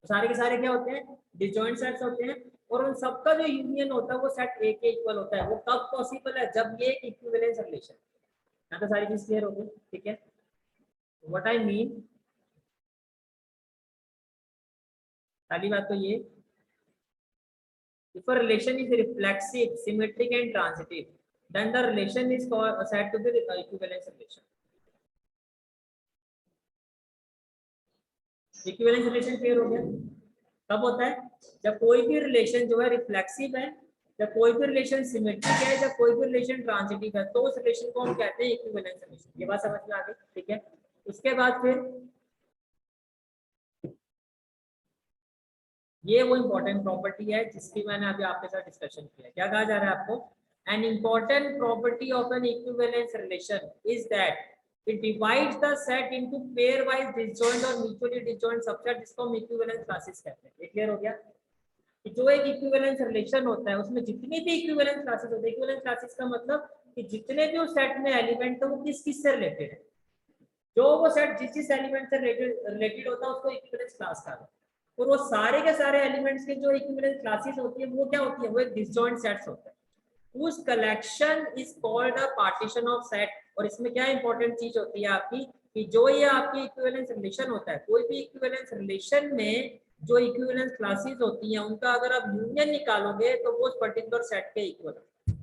सारे के सारे क्या होते हैं डिसजॉइंट सेट्स होते हैं। और उन सबका जो यूनियन होता है वो सेट ए के इक्वल होता है। वो कब पॉसिबल है जब ये एक इक्विवेलेंस रिलेशन। यहाँ तो सारी चीज क्लियर हो गई, ठीक है। व्हाट आई मीन, पहली बात तो ये if a relation is reflexive, symmetric and transitive, then the relation is said to be equivalence relation. Equivalence relation clear हो गया? कब होता है? जब कोई भी रिलेशन जो है रिफ्लेक्सिव है, जब कोई भी रिलेशन सिमेट्रिक है, जब कोई भी रिलेशन ट्रांजिटिव है, तो उस रिलेशन को हम कहते हैं इक्विवेलेंस रिलेशन। ये बात समझ में आ गई? ठीक है। उसके बाद फिर ये वो इंपॉर्टेंट प्रॉपर्टी है जिसकी मैंने अभी आपके साथ डिस्कशन किया। क्या कहा जा रहा है आपको? An important property of N equivalence relation is that it divides the set into pair wise disjoint और म्यूचुअली डिसजॉइंट सबसेट, जिसको हम इक्विवेलेंस क्लासेस कहते हैं। ये क्लियर हो गया कि जो एक इक्विवेलेंस रिलेशन होता है उसमें जितनी भी इक्विवेलेंस क्लासेस होते हैं, इक्विवेलेंस क्लासेस का मतलब कि जितने भी उस सेट में एलिमेंट है वो किस किस से रिलेटेड है, जो वो सेट जिस जिस एलिमेंट से रिलेटेड होता है उसको इक्विवेलेंस क्लास कहा जाता है। और वो सारे के सारे एलिमेंट्स के जो इक्विवेलेंट क्लासेस होती है वो क्या होती है? वो एक डिसजॉइंट सेट्स होता है। उस collection is called a partition of set. और इसमें क्या इंपॉर्टेंट चीज होती है आपकी कि जो ये आपकी इक्विवेलेंस रिलेशन होता है, कोई भी इक्विवेलेंस रिलेशन में जो इक्विवेलेंस क्लासेस होती हैं उनका अगर आप यूनियन निकालोगे तो वो उस पर्टिकुलर सेट के इक्वल है।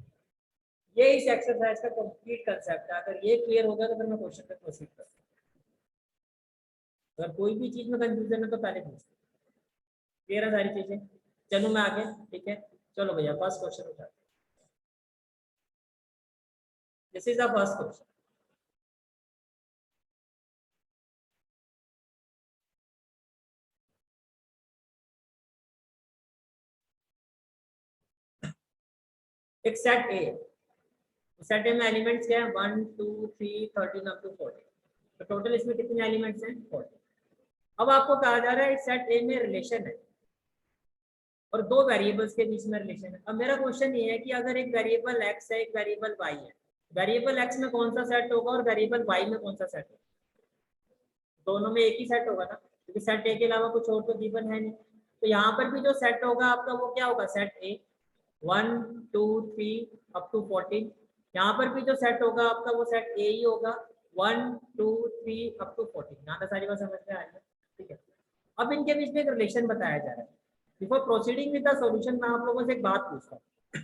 ये इस एक्सरसाइज का कंप्लीट कंसेप्ट है। अगर ये क्लियर होगा तो फिर मैं क्वेश्चन पे प्रोसीड करूंगा। अगर कोई भी चीज में कंफ्यूजन है तो पहले पूछते। क्लियर है सारी चीजें? चलो मैं आगे। ठीक है, चलो भैया फर्स्ट क्वेश्चन उठाते हैं। This is the first question. एक सेट ए, सेट ए में एलिमेंट्स क्या है? 1 2 3 13 अप टू 40। तो टोटल इसमें कितने एलिमेंट्स हैं? 40। अब आपको कहा जा रहा है इस सेट ए में रिलेशन है और दो वेरिएबल्स के बीच में रिलेशन है। अब मेरा क्वेश्चन ये है कि अगर एक वेरिएबल एक्स है, एक वेरिएबल वाई है, वेरिएबल एक्स में कौन सा सेट होगा और वेरिएबल वाई में कौन सा सेट होगा? दोनों में एक ही सेट होगा ना, क्योंकि सेट ए के अलावा कुछ और तो गिवन है नहीं। तो यहाँ पर भी जो सेट होगा आपका वो क्या होगा? Set A 1 2 3 up to 14। यहाँ पर भी जो सेट होगा आपका वो सेट ए ही होगा 1 2 3 अप टू 14। यहाँ तक सारी बात समझ में आ रही है? ठीक है। अब इनके बीच में एक रिलेशन बताया जा रहा है। Before proceeding with the solution मैं आप लोगों से एक बात पूछता हूँ।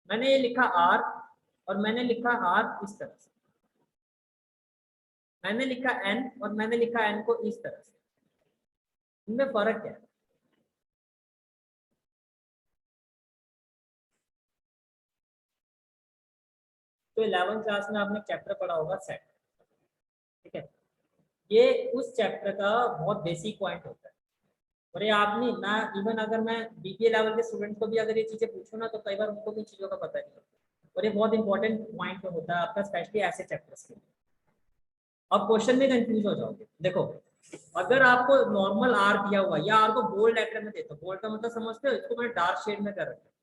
मैंने ये लिखा आर और मैंने लिखा आर इस तरह से, मैंने लिखा एन और मैंने लिखा एन को इस तरह से, इनमें फर्क क्या है? तो 11th क्लास में आपने चैप्टर पढ़ा होगा सेट। ठीक है, ये उस चैप्टर का बहुत बेसिक पॉइंट होता है। और ये आपने ना, इवन अगर मैं बीबीए लेवल के स्टूडेंट को भी अगर ये चीजें पूछूं ना तो कई बार उनको भी चीजों का पता नहीं होता। और ये बहुत इंपॉर्टेंट पॉइंट होता है आपका, स्पेशली ऐसे चैप्टर्स के लिए। अब क्वेश्चन में कंफ्यूज हो जाओगे। देखो, अगर आपको नॉर्मल आर दिया हुआ या आर को बोल्ड लेटर में देता, बोल्ड का मतलब समझते हो, इसको मैंने डार्क शेड में कर रखा है।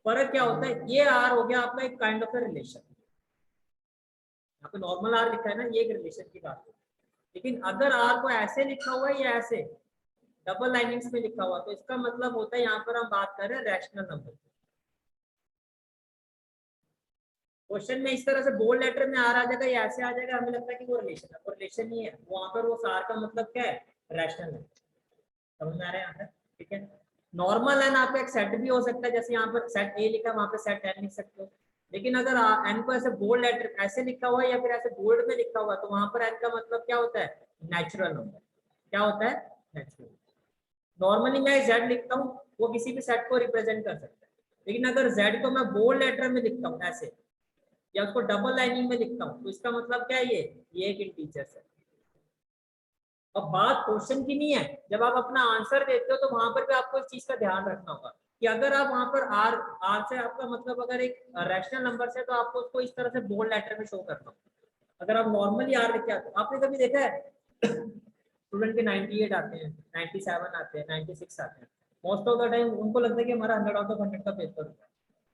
फर्क क्या होता है? ये आर हो गया आपका एक काइंड ऑफ रिलेशन। यहाँ पे नॉर्मल आर लिखा है ना, ये एक रिलेशन की बात है। लेकिन अगर आर को ऐसे लिखा हुआ है या ऐसे डबल लाइनिंग्स में लिखा हुआ, तो इसका मतलब होता है यहाँ पर हम बात कर रहे हैं रैशनल नंबर। क्वेश्चन में इस तरह से बोल्ड लेटर में आर आ जाएगा या ऐसे आ जाएगा, हमें लगता है कि वो रिलेशन है। वो रिलेशन नहीं है, वहां पर वो सार का मतलब क्या है? रैशनल है। समझ में आ रहा है यहाँ पर? ठीक है। नॉर्मल एन आपका एक सेट भी हो सकता है, जैसे यहाँ पर सेट ए लिखा है वहां पर सेट एन लिख सकते हो। लेकिन अगर एन को ऐसे बोल्ड लेटर ऐसे लिखा हुआ है या फिर ऐसे बोल्ड में लिखा हुआ है, तो वहां पर एन का मतलब क्या होता है? Natural number. क्या होता है? नेचुरल। नॉर्मली मैं जेड लिखता हूँ, वो किसी भी सेट को रिप्रेजेंट कर सकता है। लेकिन अगर जेड को मैं बोल्ड लेटर में लिखता हूँ ऐसे, या उसको डबल लाइनिंग में लिखता हूँ, तो इसका मतलब क्या है? ये एक इंटीजर है। अब बात क्वेश्चन की नहीं है, जब आप अपना आंसर देते हो तो वहां पर भी आपको इस चीज का ध्यान रखना होगा कि अगर आप वहां पर आर आर से आपका मतलब अगर एक रैशनल नंबर से, तो आपको उसको इस तरह से बोल्ड लेटर में शो करना होगा। अगर आप नॉर्मली आर लिखे आते, आपने कभी देखा है स्टूडेंट के 98 आते हैं, 97 आते हैं, 96 आते हैं, मोस्ट ऑफ द टाइम उनको लगता है कि हमारा 100 आउट ऑफ 100 का पेपर होता है।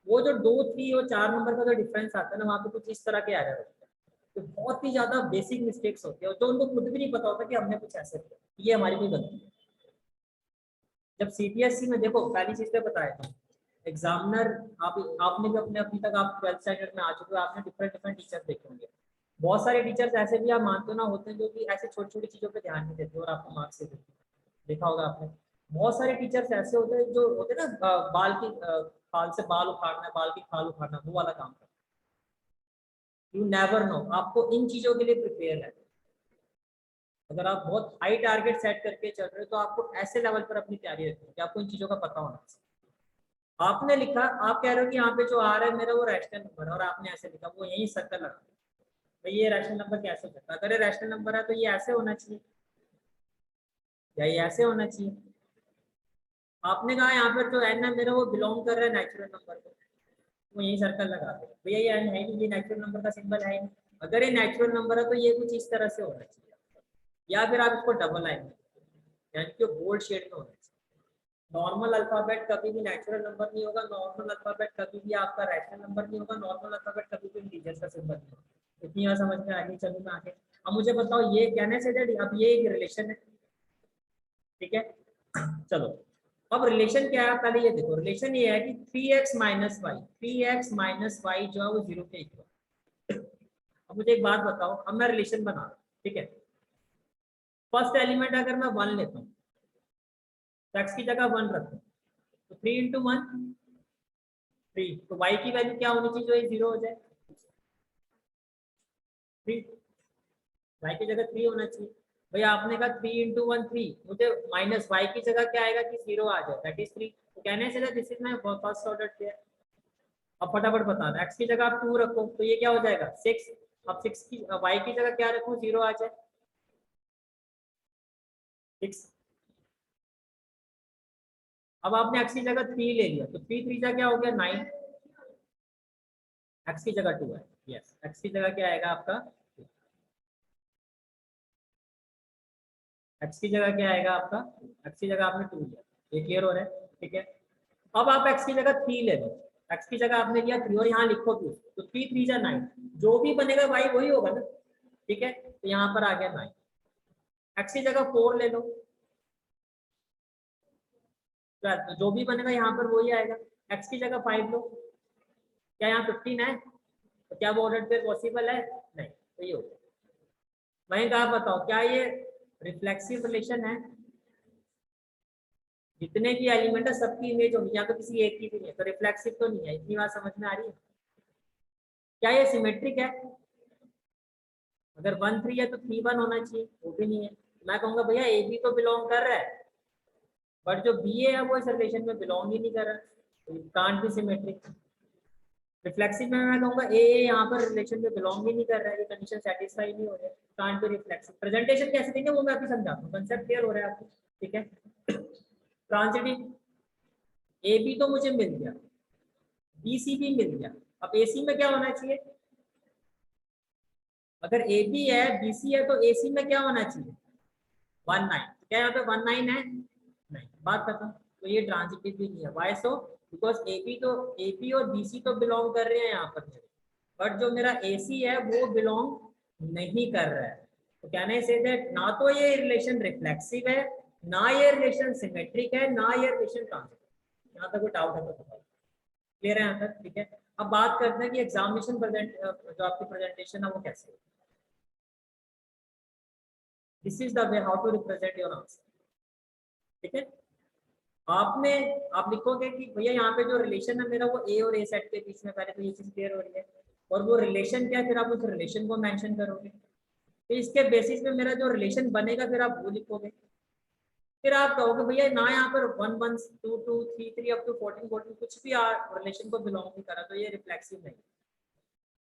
वो जो 2 3 और 4 नंबर का जो डिफरेंस आता है ना, वहाँ पे कुछ इस तरह के आ जाता है। तो बहुत ही ज्यादा बेसिक मिस्टेक्स होती है, जो उनको खुद भी नहीं पता होता कि हमने कुछ ऐसे किया, ये हमारी कोई गलती है। जब सीबीएसई में देखो, पहली चीज तो बताया था, एग्जामिनर आपने भी अपने अभी तक आप 12th स्टैंडर्ड में आ चुके हो, आपने डिफरेंट डिफरेंट टीचर्स देखे होंगे। बहुत सारे टीचर्स ऐसे भी आप मानते हो ना होते हैं जो कि ऐसे छोटी छोटी चीजों पे ध्यान नहीं देते और आपको मार्क्स देते हैं। देखा होगा आपने, बहुत सारे टीचर्स ऐसे होते हैं जो होते हैं ना बाल की खाल से बाल उखाड़ना, बाल की खाल उखाड़ना, वो वाला काम करते हैं। यू नेवर नो, आपको इन चीजों के लिए प्रिपेयर है। अगर आप बहुत हाई टारगेट सेट करके चल रहे हो तो आपको ऐसे लेवल पर अपनी तैयारी रखनी है कि आपको इन चीजों का पता होना चाहिए। आपने लिखा, आप कह रहे हो कि यहाँ पे जो आ रहा है मेरा वो रैशनल नंबर है, और आपने ऐसे लिखा, वो यही सर्कल लगा, तो ये रैशनल नंबर कैसे हो सकता है? अगर ये रैशनल नंबर है तो ये ऐसे होना चाहिए या ये ऐसे होना चाहिए। आपने कहा यहाँ पर जो एन है मेरा वो बिलोंग कर रहा है नेचुरल नंबर को, वो यही सर्कल लगा दे भैया, ये एन है नहीं, ये नेचुरल नंबर का सिंबल है नहीं। अगर ये नेचुरल नंबर है तो ये कुछ इस तरह से होना चाहिए, या फिर आप इसको डबल लाइन यानी कि बोल्ड शेड में होना चाहिए। नॉर्मल अल्फाबेट कभी भी नेचुरल नंबर नहीं होगा, नॉर्मल अल्फाबेट कभी भी आपका रैशनल नंबर नहीं होगा, नॉर्मल अल्फाबेट कभी भी इंटीजर का सिंबल नहीं होगा। इतनी बात समझ में आ गई? चलो मैं आगे, अब मुझे बताओ ये कहने से दैट अब ये एक रिलेशन है, ठीक है। चलो अब रिलेशन क्या है, पहले ये देखो, रिलेशन ये है कि 3x minus Y, 3x minus Y जो है वो 0 के इक्वल। अब मुझे एक बात बताओ, अब मैं रिलेशन बना रहा हूं, ठीक है। फर्स्ट एलिमेंट अगर मैं 1 लेता हूँ, x की जगह 1 रखता हूँ, तो 3 इंटू 1 3, तो y की वैल्यू क्या होनी चाहिए जो ये 0 हो जाए? 3, y की जगह 3 होना चाहिए। भैया आपने कहा 3 इंटू 1 3, मुझे माइनस y की जगह क्या आएगा कि 0 आ जाए, दैट इज 3। तो कहने से this is my first order theorem. अब फटाफट बता दो, x की जगह आप 2 रखो तो ये क्या हो जाएगा 6। अब 6 की y की जगह क्या रखूं, 0 आ जाए 6। अब आपने x की जगह 3 ले लिया तो 3 3 क्या हो गया 9, x की जगह 2 है, यस x की जगह क्या आएगा आपका, x की जगह क्या आएगा आपका, x की जगह आपने 2 लिया, ये क्लियर हो रहा है, ठीक है। अब आप x की जगह 3 ले लो, x की जगह आपने लिया 3 और यहाँ लिखो 2, तो 3 3 जा 9, जो भी बनेगा y वही होगा ना, ठीक है। तो यहाँ पर आ गया 9, x की जगह 4 ले लो, तो जो भी बनेगा यहाँ पर वही आएगा। x की जगह 5 लो, क्या यहाँ 15 है, तो क्या वो ऑर्डर पे पॉसिबल है? नहीं, तो ये हो गया। वहीं कहा बताओ क्या ये रिफ्लेक्सिव रिलेशन है? जितने भी एलिमेंट है सबकी इमेज होगी, या तो किसी एक की भी नहीं है, तो रिफ्लेक्सिव तो नहीं है। इतनी बात समझ में आ रही है? क्या ये सिमेट्रिक है? अगर 1 3 है तो 3 1 होना चाहिए, वो भी नहीं है। मैं कहूंगा भैया ए बी तो बिलोंग कर रहा है, बट जो बी ए है वो इस रिलेशन में बिलोंग ही नहीं कर रहा, कांट बी सिमेट्रिक। रिफ्लेक्सिव में मैं कहूंगा ए यहाँ पर रिलेशन में बिलोंग ही नहीं कर रहा है, ये कंडीशन सेटिस्फाई नहीं हो रही, कांट बी रिफ्लेक्सिव। प्रेजेंटेशन कैसे देंगे वो मैं अभी समझाता हूँ, कंसेप्ट क्लियर हो रहा है आपको, ठीक है। ट्रांजिटिव ए बी तो मुझे मिल गया, बी सी भी मिल गया, अब ए सी में क्या होना चाहिए? अगर ए बी है बी सी है तो ए सी में क्या होना चाहिए? 1 9, क्या यहाँ पे 1 9 है? नहीं, बात खत्म। तो ये ट्रांजिटिव भी नहीं है, why so, because A B और बी सी तो बिलोंग कर रहे हैं यहाँ पर, बट जो मेरा ए सी है वो बिलोंग नहीं कर रहा है। तो कहने से दैट ना तो ये रिलेशन रिफ्लेक्सिव है, ना ये रिलेशन सिमेट्रिक है, ना ये रिलेशन ट्रांजिटिव। यहाँ तक कोई डाउट है तो बताओ, क्लियर है यहाँ तक? ठीक है। अब बात करते हैं कि एग्जामिनेशन प्रेजेंट जो आपकी प्रेजेंटेशन है वो कैसे है। This is the way how to represent your answer, ठीक है। आपने आप लिखोगे कि भैया यहाँ पे जो रिलेशन है मेरा वो ए और ए सेट के बीच में, पहले तो ये चीज क्लियर हो रही है, और वो रिलेशन क्या है, फिर आप उस रिलेशन को मेंशन करोगे, तो इसके बेसिस पे मेरा जो रिलेशन बनेगा फिर आप वो लिखोगे। फिर आप कहोगे भैया ना यहाँ पर 1 1 2 2 3 3 अप टू 14 14 कुछ भी रिलेशन को बिलोंग नहीं करा, तो ये रिफ्लेक्सिव नहीं।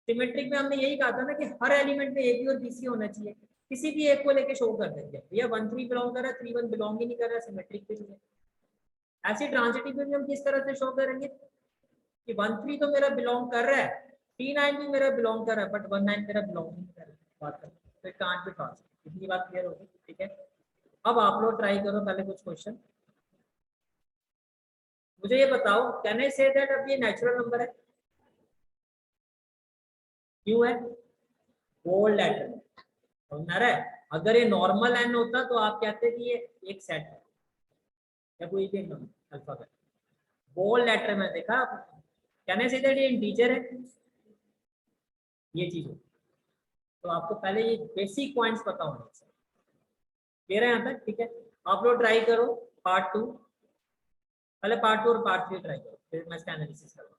सिमेट्रिक में हमने यही कहा था ना कि हर एलिमेंट में ए बी और बी सी होना चाहिए, किसी भी एक को लेके शो कर देंगे भैया 1 3 बिलोंग कर रहा है, 3 1 बिलोंग ही नहीं कर रहा, सिमेट्रिक पे नहीं है। ऐसे ट्रांजिटिव में हम किस तरह से शो करेंगे कि 1 3 तो मेरा बिलोंग कर रहा है, 3 9 भी मेरा बिलोंग कर रहा है, बट 1 9 मेरा बिलोंग नहीं कर रहा है। बात करें तो कांट भी पास, इतनी बात क्लियर होगी, ठीक है। अब आप लोग ट्राई करो पहले कुछ क्वेश्चन, मुझे ये बताओ कैन आई से दैट अब ये नेचुरल नंबर है? क्यों है? बोल्ड लेटर समझ रहा है? अगर ये नॉर्मल एन होता तो आप कहते कि ये एक सेट है या कोई भी नंबर अल्फाबेट। बोल्ड लेटर में देखा कैन आई से दैट ये इंटीजर है, ये चीज हो, तो आपको पहले ये बेसिक पॉइंट्स पता होने चाहिए, क्लियर है यहाँ तक? ठीक है। आप लोग ट्राई करो पार्ट 2, पहले पार्ट 2 और पार्ट 3 ट्राई करो, फिर मैं इसका एनालिसिस करूँगा।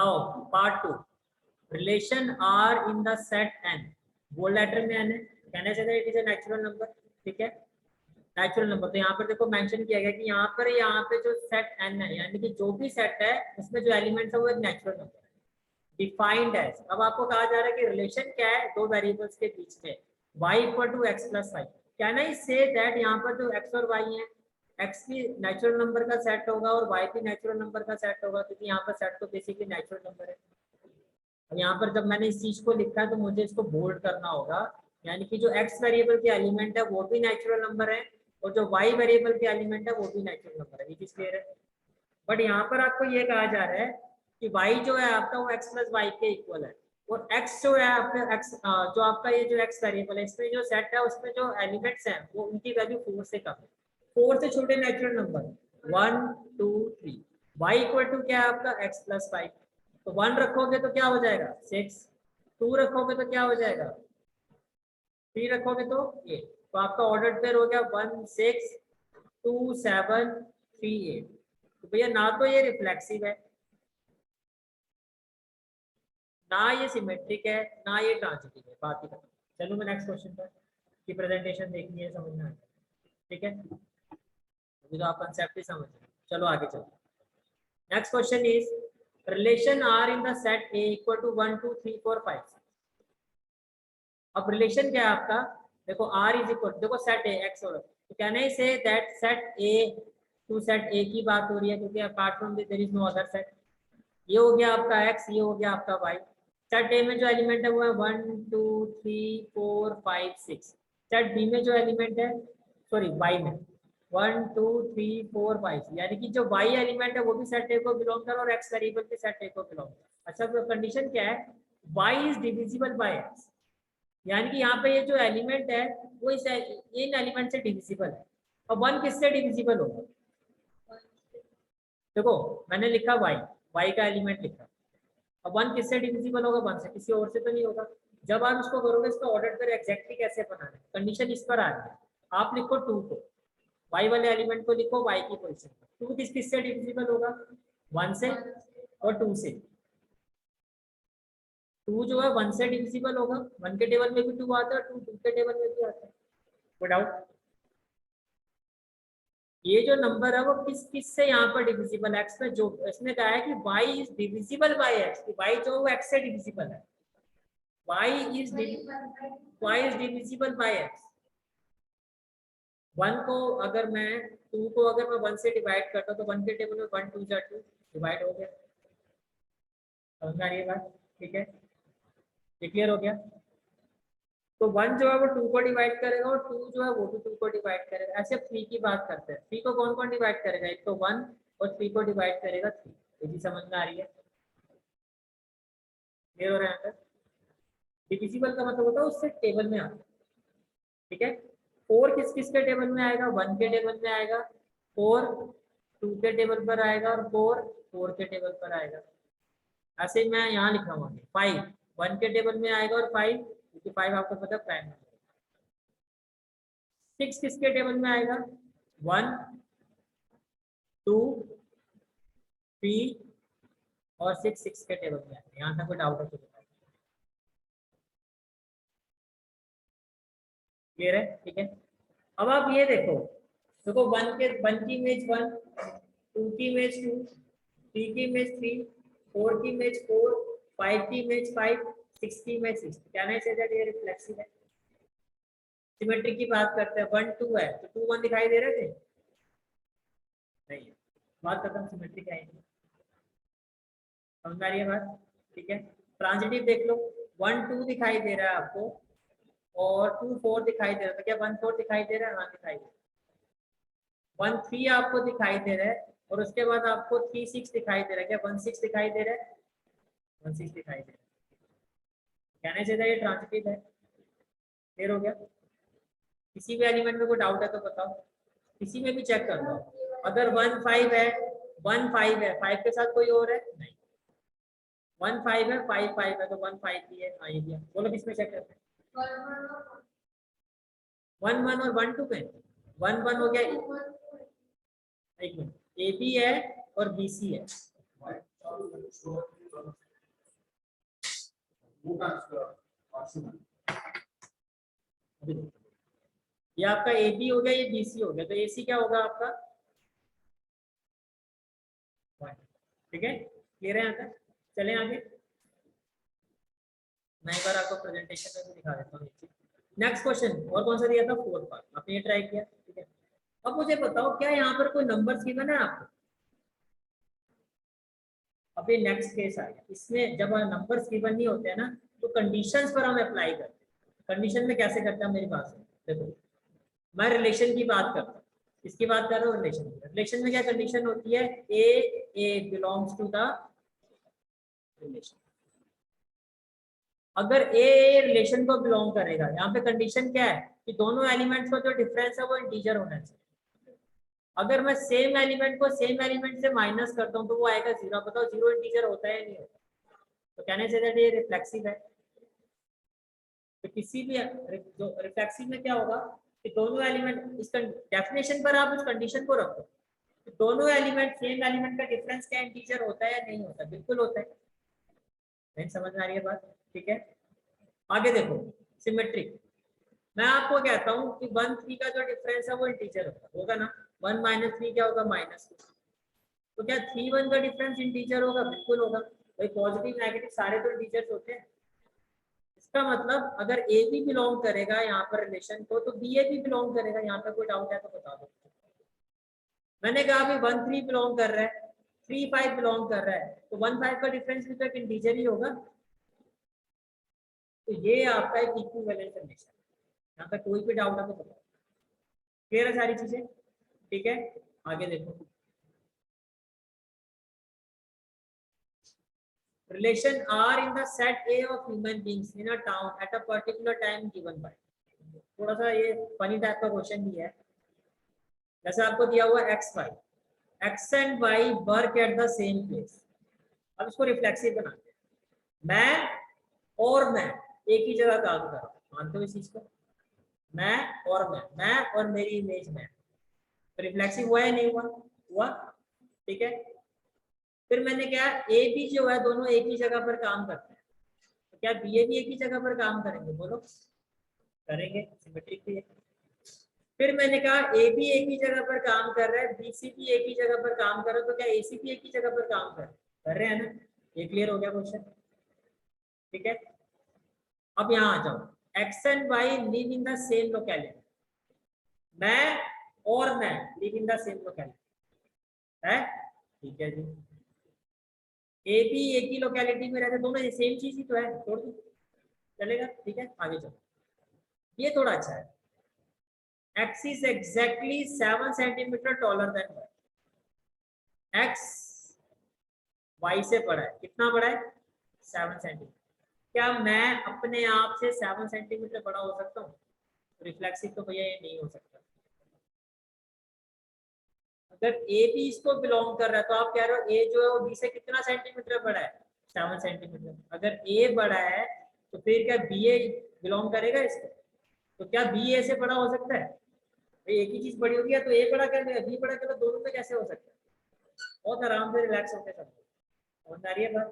Now part 2, relation R in the set N, bold letter में एन है, कहना चाहिए it is a natural number, ठीक है, नेचुरल नंबर। तो यहाँ पर देखो मेंशन किया गया कि यहाँ पे जो सेट एन है, यानी कि जो भी सेट है उसमें जो एलिमेंट्स है वो एक नेचुरल नंबर है, डिफाइंड एज। अब आपको कहा जा रहा है कि रिलेशन क्या है दो वेरिएबल्स के बीच में, y equal to x plus y. Can I say that यहाँ पर जो x और y है, x भी नेचुरल नंबर का सेट होगा और y भी नेचुरल नंबर का सेट होगा, क्योंकि यहाँ पर सेट तो बेसिकली नेचुरल नंबर है। अब यहाँ पर जब मैंने इस चीज को लिखा है तो मुझे इसको बोल्ड करना होगा, यानी कि जो x वेरिएबल के एलिमेंट है वो भी नेचुरल नंबर है और जो y वेरिएबल के एलिमेंट है वो भी नेचुरल नंबर है, ये चीज क्लियर है। बट यहाँ पर आपको ये कहा जा रहा है कि y जो है आपका वो x प्लस वाई के इक्वल है, और x जो है आपका x जो आपका ये जो x वेरिएबल है इसमें जो सेट है उसमें जो एलिमेंट्स हैं वो उनकी वैल्यू 4 से कम है, 4 से छोटे natural number 1 2 3, y equal to क्या है आपका x प्लस वाई, तो 1 रखोगे तो क्या हो जाएगा 6, 2 रखोगे तो क्या हो जाएगा 3 रखोगे तो 8, तो आपका ऑर्डर पेयर हो गया 1 6 2 7 3 8। तो भैया ना तो ये रिफ्लेक्सिव है, ना ये सिमेट्रिक है, ना ये ट्रांजिटिव है, बात ही खत्म। चलो मैं नेक्स्ट क्वेश्चन पर की प्रेजेंटेशन देखनी है, समझना है, ठीक है, अभी तो आप कंसेप्ट ही समझ रहे, चलो आगे चलते। Next question is relation R in the set A equal to 1 2 3 4 5 6। अब रिलेशन क्या है आपका, देखो r इज इक्वल, देखो सेट ए x और, तो can I say that set A to set A की बात हो रही है, क्योंकि apart from this there is no other set. ये हो गया आपका x, ये हो गया आपका y। सेट ए में जो एलिमेंट है वो है 1 2 3 4 5 6। सेट बी में जो एलिमेंट है, सॉरी y में 1 2 3 4 5, यानी कि जो y एलिमेंट है वो भी सेट ए को बिलोंग कर और x वेरिएबल भी सेट ए को बिलोंग कर। अच्छा तो कंडीशन क्या है, y is divisible by x, यानी कि यहाँ पे ये जो एलिमेंट है वो इन एलिमेंट से डिविजिबल है। और 1 किससे डिविजिबल होगा, देखो मैंने लिखा y का एलिमेंट लिखा, अब 1 किससे डिविजिबल होगा 1 से, किसी और से तो नहीं होगा। जब आप इसको करोगे इसका ऑर्डर फिर एग्जैक्टली कैसे बनाना है, कंडीशन इस पर आ रही है, आप लिखो 2 को, y वाले एलिमेंट को लिखो y की पोजीशन पर, 2 किससे डिविजिबल होगा 1 से और 2 से, 2 जो है 1 से डिविजिबल होगा, 1 के टेबल में भी 2 आता है और 2 के टेबल में भी आता है, कोई डाउट। ये जो नंबर है वो किस से यहाँ पर डिविजिबल, x में, जो इसने कहा है कि y is divisible by x, कि y जो है x से डिविजिबल है, y is divisible by x। 1 को अगर मैं 2 को अगर मैं 1 से डिवाइड करता हूँ तो 1 के टेबल में 1 2 जा 2 डिवाइड हो गया, समझ में आ रही है बात, ठीक है, क्लियर हो गया। तो 1 जो है वो 2 को डिवाइड करेगा और 2 जो है वो भी 2 को डिवाइड करेगा। ऐसे 3 की बात करते हैं, 3 को कौन कौन डिवाइड करेगा, एक तो 1 और 3 को डिवाइड करेगा 3, ये भी समझ में आ रही है, क्लियर हो रहा है। डिविजिबल का मतलब होता है उससे टेबल में आता है, ठीक है। 4 किस किस के टेबल में आएगा, 1 के टेबल में आएगा, 4 2 के टेबल पर आएगा और 4 4 के टेबल पर आएगा। ऐसे मैं यहाँ लिख रहा हूँ 5 1 के टेबल में आएगा और 5, क्योंकि 5 आपको पता है प्राइम नंबर। 6 किसके टेबल में आएगा, 1 2 3 और 6 6 के टेबल में आएगा। यहाँ तक कोई डाउट है तो बताओ, क्लियर है, ठीक है। अब आप ये देखो, देखो 1 की इमेज 1, 2 की इमेज 2, 3 की इमेज 3, 4 की इमेज 4, 5 की इमेज 5, 6 की इमेज 6। क्या नहीं से दैट ये रिफ्लेक्सिव है। सिमेट्री की बात करते हैं, 1 2 है तो 2 1 दिखाई दे रहे थे, नहीं, बात खत्म, सिमेट्री का है, समझ में आ रही है बात, ठीक है। ट्रांजिटिव देख लो, 1 2 दिखाई दे रहा है आपको और 2 4 दिखाई दे रहा है, क्या 1 4 दिखाई दे रहा है, हाँ दिखाई दे रहा है। 1 3 आपको दिखाई दे रहा है और उसके बाद आपको 3 6 दिखाई दे रहा है, क्या 1 6 दिखाई दे रहा है, 1 6 दिखाई दे रहा है, कहने से ये ट्रांजिटिव है, क्लियर हो गया। किसी भी एलिमेंट में कोई डाउट है तो बताओ, किसी में भी चेक कर लो, अगर 1 5 है, 1 5 है, 5 के साथ कोई और है नहीं, 1 5 है, 5 5 है तो 1 5 भी है, हाँ ये भी है, बोलो किसमें चेक करते हैं, 1 1 और 1 2 में, 1 1 हो गया, एक मिनट, ए बी है और बी सी है, ये आपका ए बी हो गया, ये बी सी हो गया, तो ए सी क्या होगा आपका 1। ठीक है, क्लियर है यहाँ तक? चलें आगे, मैं एक बार आपको प्रेजेंटेशन में भी दिखा देता हूँ। नेक्स्ट क्वेश्चन, और कौन सा दिया था? 4 पार्ट, आपने ये ट्राई किया। ठीक है, अब मुझे बताओ क्या यहाँ पर कोई नंबर्स गिवन है आपको? अभी नेक्स्ट केस आ गया, इसमें जब नंबर्स गिवन नहीं होते हैं ना, तो कंडीशंस पर हम अप्लाई करते हैं। कंडीशन में कैसे करते हैं मेरी बात से देखो, मैं रिलेशन की बात करता हूँ, इसकी बात कर रहा हूँ रिलेशन की। रिलेशन में क्या कंडीशन होती है? ए बिलोंग्स टू द रिलेशन। अगर ए रिलेशन को बिलोंग करेगा, यहाँ पे कंडीशन क्या है कि दोनों एलिमेंट्स का जो डिफरेंस है वो इंटीजर होना चाहिए। अगर मैं सेम एलिमेंट को सेम एलिमेंट से माइनस करता हूँ तो वो आएगा 0। बताओ 0 इंटीजर होता है या नहीं होता? तो कहने से दैट ये रिफ्लेक्सिव है। तो किसी भी जो रिफ्लेक्सिव में क्या होगा कि दोनों एलिमेंट, इस डेफिनेशन पर आप उस कंडीशन को रखो, तो दोनों एलिमेंट सेम एलिमेंट का डिफरेंस क्या इंटीजर होता है या नहीं होता? बिल्कुल होता है। नहीं समझ में आ रही है बात? ठीक है, आगे देखो, सिमेट्रिक। मैं आपको कहता हूँ कि 1 3 का जो डिफरेंस है वो इंटीजर होगा ना। 1 - 3 क्या होगा? -2। तो क्या 3 1 का डिफरेंस इंटीजर होगा? बिल्कुल होगा भाई, पॉजिटिव नेगेटिव सारे तो इंटीजर्स होते हैं। इसका मतलब अगर ए भी बिलोंग करेगा यहाँ पर रिलेशन को, तो बी ए भी बिलोंग करेगा। यहाँ पे कोई डाउट है तो बता दो। मैंने कहा अभी 1 3 बिलोंग कर रहा है, 3 5 बिलोंग कर रहा है, तो 1 5 का डिफरेंस भी तो एक इंटीजर ही होगा। तो ये आपका एक इक्विवेलेंट कंडीशन है, यहाँ पे कोई भी डाउट है तो बताओ। क्लियर है सारी चीजें? ठीक है, आगे देखो, relation are in the set A of human beings in a town at a particular time given by। थोड़ा सा ये फनी टाइप का क्वेश्चन भी है। जैसे आपको दिया हुआ x and y work at the same place. अब इसको रिफ्लेक्सिव बनाते हैं। मैं एक ही जगह काम कर रहा हूँ, मानते हो इस चीज को? मैं और मेरी इमेज में, तो रिफ्लेक्सिव हुआ या नहीं हुआ? हुआ। ठीक है, फिर मैंने क्या, ए बी जो है दोनों एक ही जगह पर काम करते हैं, तो क्या बी ए भी एक ही जगह पर काम करेंगे? बोलो, करेंगे, सिमेट्रिक भी है। फिर मैंने कहा ए बी एक ही जगह पर काम कर रहा है, बी सी भी एक ही जगह पर काम कर रहा है, तो क्या ए सी भी एक ही जगह पर काम कर रहे हैं ना? ये क्लियर हो गया क्वेश्चन? ठीक है, अब यहाँ आ जाओ, X and Y live in the same locality. मैं live in the same locality है। ठीक है जी, ए बी एक ही लोकेलिटी में रहते, दोनों सेम चीज ही तो है, छोड़ दो, चलेगा। ठीक है, आगे चलो, ये थोड़ा अच्छा है। x is exactly 7 centimetre taller than y। x y से बड़ा है, कितना बड़ा है? 7 सेंटीमीटर। क्या मैं अपने आप से 7 सेंटीमीटर बड़ा हो सकता हूँ? रिफ्लेक्सिव तो भैया ये नहीं हो सकता। अगर ए भी इसको बिलोंग कर रहा है, तो आप कह रहे हो ए जो है वो बी से कितना सेंटीमीटर बड़ा है? 7 सेंटीमीटर। अगर ए बड़ा है तो फिर क्या बी ए बिलोंग करेगा इसको? तो क्या बी ए से बड़ा हो सकता है? भाई एक ही चीज बड़ी होगी, तो ए बड़ा कर देगा, बी बड़ा कर, दोनों में कैसे हो सकता है? बहुत आराम से रिलैक्स होकर सब समझ आ रही है बात?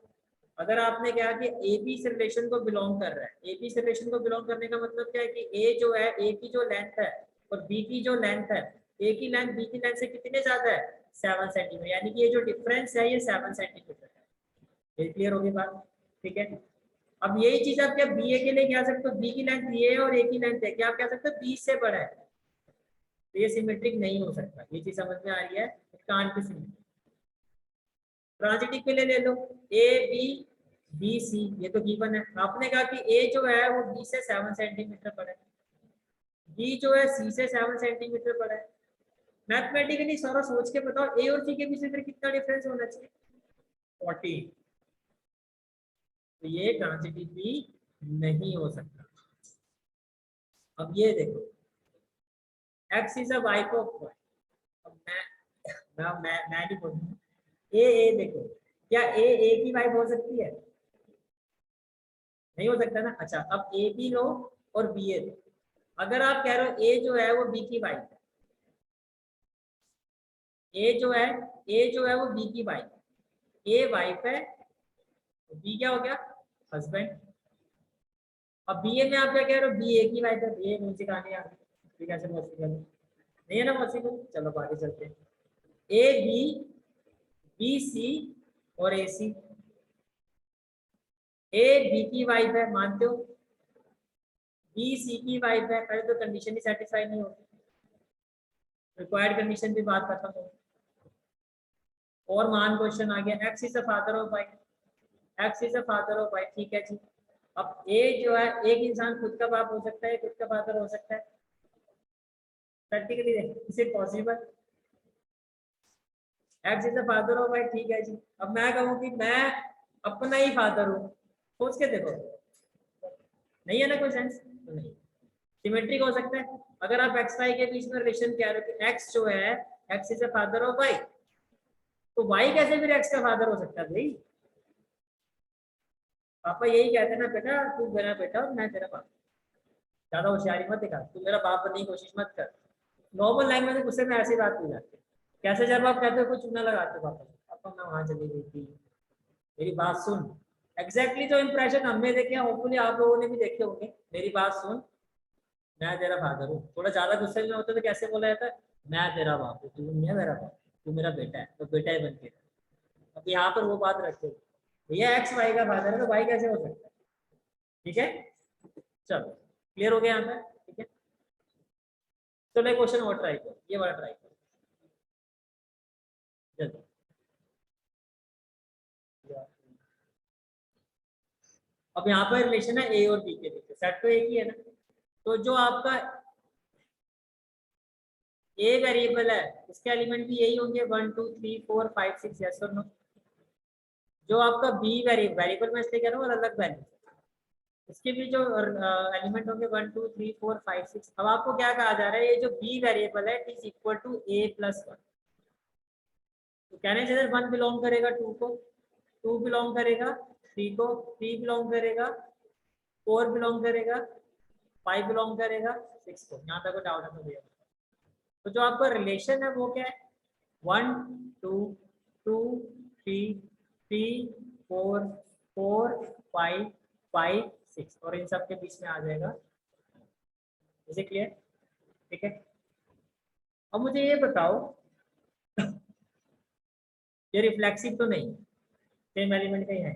अगर आपने कहा कि ए बी से रिलेशन को बिलोंग कर रहा है, ए बी से रिलेशन को बिलोंग करने का मतलब क्या है कि ए जो है, ए की जो लेंथ है और बी की जो लेंथ है, ए की लेंथ बी की लेंथ से कितने ज्यादा है? 7 सेंटीमीटर। यानी कि ये जो डिफरेंस है ये 7 सेंटीमीटर है। ये क्लियर होगी बात? ठीक है, अब यही चीज आप क्या बी ए के लिए कह सकते हो? बी की लेंथ ये है और ए की लेंथ है, क्या आप कह सकते हो बी से बड़ा है? तो ये सिमेट्रिक नहीं हो सकता। ये चीज समझ में आ रही है? कान की सिमेट्रिक। ट्रांजिटिव के लिए ले लो, ए बी बी सी, ये तो गिवन है। आपने कहा कि ए जो है वो बी से 7 सेंटीमीटर बड़ा है, बी जो है सी से 7 सेंटीमीटर बड़ा है। मैथमेटिकली सारा सोच के बताओ, ए और सी के बीच में फिर कितना डिफरेंस होना चाहिए? 40। तो ये ट्रांजिटिव भी नहीं हो सकता। अब ये देखो, x is a wife of y। अब मैं नहीं बोलूंगा, ए देखो, क्या ए की वाइफ हो सकती है? नहीं हो सकता ना। अच्छा, अब ए बी लो और बी ए लो। अगर आप कह रहे हो ए जो है वो बी की वाइफ है, ए जो है वो बी की वाइफ है, ए वाइफ है, तो बी क्या हो गया? हस्बैंड। अब बीए में आप क्या कह रहे हो, बी ए की वाइफ है, बी ए कौन सी कहानी आ गई, कैसे पॉसिबल नहीं है ना पॉसिबल। चलो आगे चलते हैं। ए बी, बी सी और ए सी। ए बी की वाइफ है मानते हो, बी सी की वाइफ है, पहले तो कंडीशन ही सेटिस्फाई नहीं होती, रिक्वायर्ड कंडीशन भी बात खत्म हो। और मान क्वेश्चन आ गया, x is the father of y, x is the father of y, ठीक है जी। अब ए जो है, एक इंसान खुद का बाप हो सकता है, खुद का फादर हो सकता है, practically is it possible. X is the father of y, ठीक है जी। अब मैं कहूँ कि मैं अपना ही फादर हूँ, सोच के देखो, नहीं है ना कोई सेंस, तो नहीं। सिमेट्रिक हो सकता है, अगर आप एक्स वाई के बीच में रिलेशन कह रहे हो कि एक्स जो है, x is the father of y, तो वाई कैसे फिर एक्स का फादर हो सकता है भाई। पापा यही कहते हैं ना, बेटा तू मेरा बेटा और मैं तेरा बाप, ज्यादा होशियारी मत दिखा, तू मेरा बाप बनने की कोशिश मत कर। नॉर्मल लैंग्वेज में गुस्से में ऐसी बात हो जाती है। कैसे जब आप कहते हो कुछ चुना लगाते हो, पापा पापा मैं वहां चली गई थी, मेरी बात सुन। एग्जैक्टली जो इंप्रेशन हमने देखे, होपफुली आप लोगों ने भी देखे होंगे, मेरी बात सुन, मैं तेरा फादर हूँ। थोड़ा ज्यादा गुस्से में होते तो कैसे बोला जाता है, मैं तेरा बाप हूँ, तू नहीं है मेरा बाप, तू मेरा बेटा है, तो बेटा ही बन के। अब यहाँ पर वो बात रखते हो, भैया एक्स वाई का फादर है तो वाई कैसे हो सकता है, ठीक है। चलो क्लियर हो गया यहाँ पर, ठीक है। चलो एक क्वेश्चन और ट्राई करो, ये वाला ट्राई करो जल्दी। अब यहाँ पर रिलेशन है ए और बी के बीच, सेट तो एक ही है ना, तो जो आपका ए वेरिएबल है उसके एलिमेंट भी यही होंगे, 1 2 3 4 5 6, यस और नो। जो आपका बी वेरिएबल में इसलिए कह रहा हूँ, और अलग वैल्यू, इसके भी जो एलिमेंट होंगे 1 2 3 4 5 6। अब आपको क्या कहा जा रहा है, ये जो बी वेरिएबल है it is equal to A plus 1, तो कहने से 1 बिलोंग करेगा 2 को, 2 बिलोंग करेगा 3 को, 3 बिलोंग करेगा 4, बिलोंग करेगा 5, बिलोंग करेगा 6 को। यहाँ तक डाउट है तो भैया, तो जो आपका रिलेशन है वो क्या है, 1 2 2 3 3 4 4 5 5 6, और इन सब के बीच में आ जाएगा, इसे क्लियर, ठीक है। अब मुझे ये बताओ, ये रिफ्लेक्सिव तो नहीं, सेम एलिमेंट का ही है,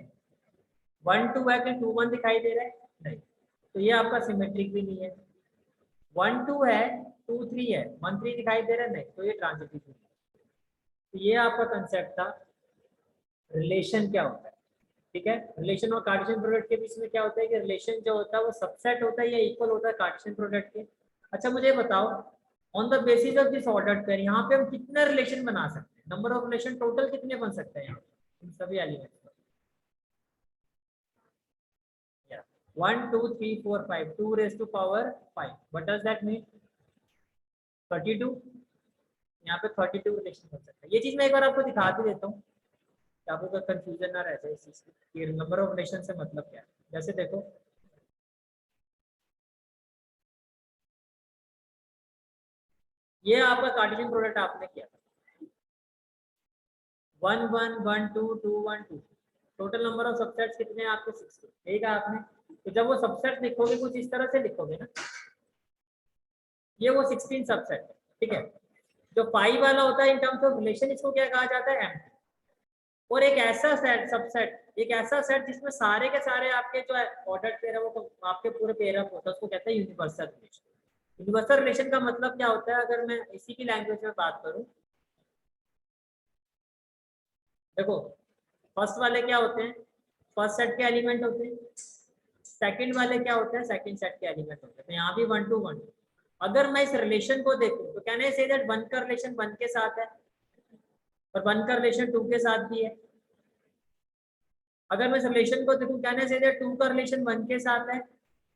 1 2 है कि 2 1 दिखाई दे रहा है, नहीं, तो ये आपका सिमेट्रिक भी नहीं है। 1 2 है, 2 3 है, 1 3 दिखाई दे रहा है, नहीं, तो ये ट्रांजिटिव नहीं है। तो ये आपका कंसेप्ट था रिलेशन क्या होता है, ठीक है। रिलेशन और कार्टेशियन प्रोडक्ट के बीच में क्या होता है कि रिलेशन जो होता है वो सबसेट होता है या इक्वल होता है कार्टेशियन प्रोडक्ट के। अच्छा मुझे बताओ, on the basis of this ordered pair यहाँ पे हम कितना रिलेशन बना सकते हैं, नंबर ऑफ रिलेशन टोटल कितने बन सकते हैं यहाँ इन सभी एलिमेंट्स पर, 1 2 3 4 5, 2 raised to power 5, what does that mean, 32। यहाँ पे 32 रिलेशन बन सकता है। ये चीज मैं एक बार आपको दिखा भी देता हूँ, आपको कोई कंफ्यूजन ना रह जाए इस चीज की, नंबर ऑफ रिलेशन से मतलब क्या है। जैसे देखो, ये आपका कार्टेशियन प्रोडक्ट आपने किया, 1 1 1 2 2 1 2, टोटल नंबर ऑफ सबसेट्स कितने हैं आपके, 16, यही कहा आपने। तो जब वो सबसेट लिखोगे कुछ इस तरह से लिखोगे ना, ये वो 16 सबसेट है, ठीक है। जो 5 वाला होता है इन टर्म्स ऑफ रिलेशन, इसको क्या कहा जाता है, एम्प्टी। और एक ऐसा सेट, सबसेट, एक ऐसा सेट जिसमें सारे के सारे आपके जो ऑर्डर्ड पेयर है वो तो आपके पूरे पेयर अप होता है, उसको कहते हैं यूनिवर्सल रिलेशन। यूनिवर्सल रिलेशन का मतलब क्या होता है, अगर मैं इसी की लैंग्वेज में बात करूं, देखो फर्स्ट वाले क्या होते हैं, फर्स्ट सेट के एलिमेंट होते हैं, सेकंड वाले क्या होते हैं, सेकंड सेट के एलिमेंट होते हैं। तो यहाँ भी 1 2 1। अगर मैं इस रिलेशन को देखूं तो कहने से दैट 1 का रिलेशन 1 के साथ है और 1 का रिलेशन 2 के साथ भी है। अगर मैं इस रिलेशन को देखूं, कहने से दैट 2 का रिलेशन 1 के साथ है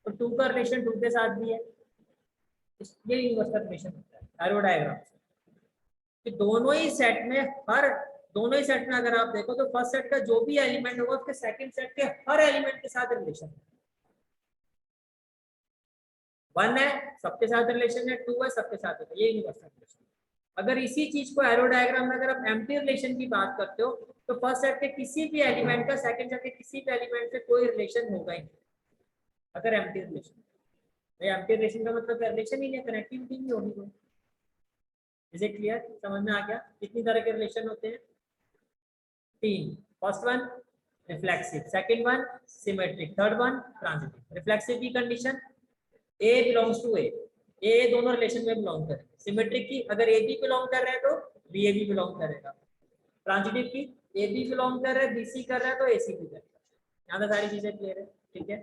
और 2 का रिलेशन 2 के साथ भी है। ये यूनिवर्सल रिलेशन होता है एरो डायग्राम से, कि दोनों ही सेट में, हर दोनों ही सेट में अगर आप देखो तो फर्स्ट सेट का जो भी एलिमेंट होगा उसके सेकंड सेट के हर एलिमेंट के साथ रिलेशन, 1 है सबके साथ रिलेशन है, 2 है सबके साथ है, ये यूनिवर्सल रिलेशन। अगर इसी चीज को एरो डायग्राम में अगर आप एम्प्टी रिलेशन की बात करते हो, तो फर्स्ट सेट के किसी भी एलिमेंट का सेकंड सेट के किसी भी एलिमेंट से कोई रिलेशन होगा ही नहीं। अगर एम्प्टी रिलेशन, भाई एम्प्टी रिलेशन का मतलब रिलेशन ही नहीं, कनेक्टिविटी नहीं होगी कोई। Is it clear? समझ में आ गया? कितनी तरह के रिलेशन होते हैं? 3। First one reflexive, second one symmetric, third one transitive. Reflexive की कंडीशन ए बिलोंग्स टू ए दोनों रिलेशन में बिलोंग करे। सिमेट्रिक की अगर ए बी बिलोंग कर रहा है तो बी ए बी बिलोंग करेगा। ट्रांजिटिव की ए बी बिलोंग कर रहा है, बी सी कर रहा है तो ए सी भी करेगा। यहाँ पे सारी चीजें क्लियर है, ठीक है।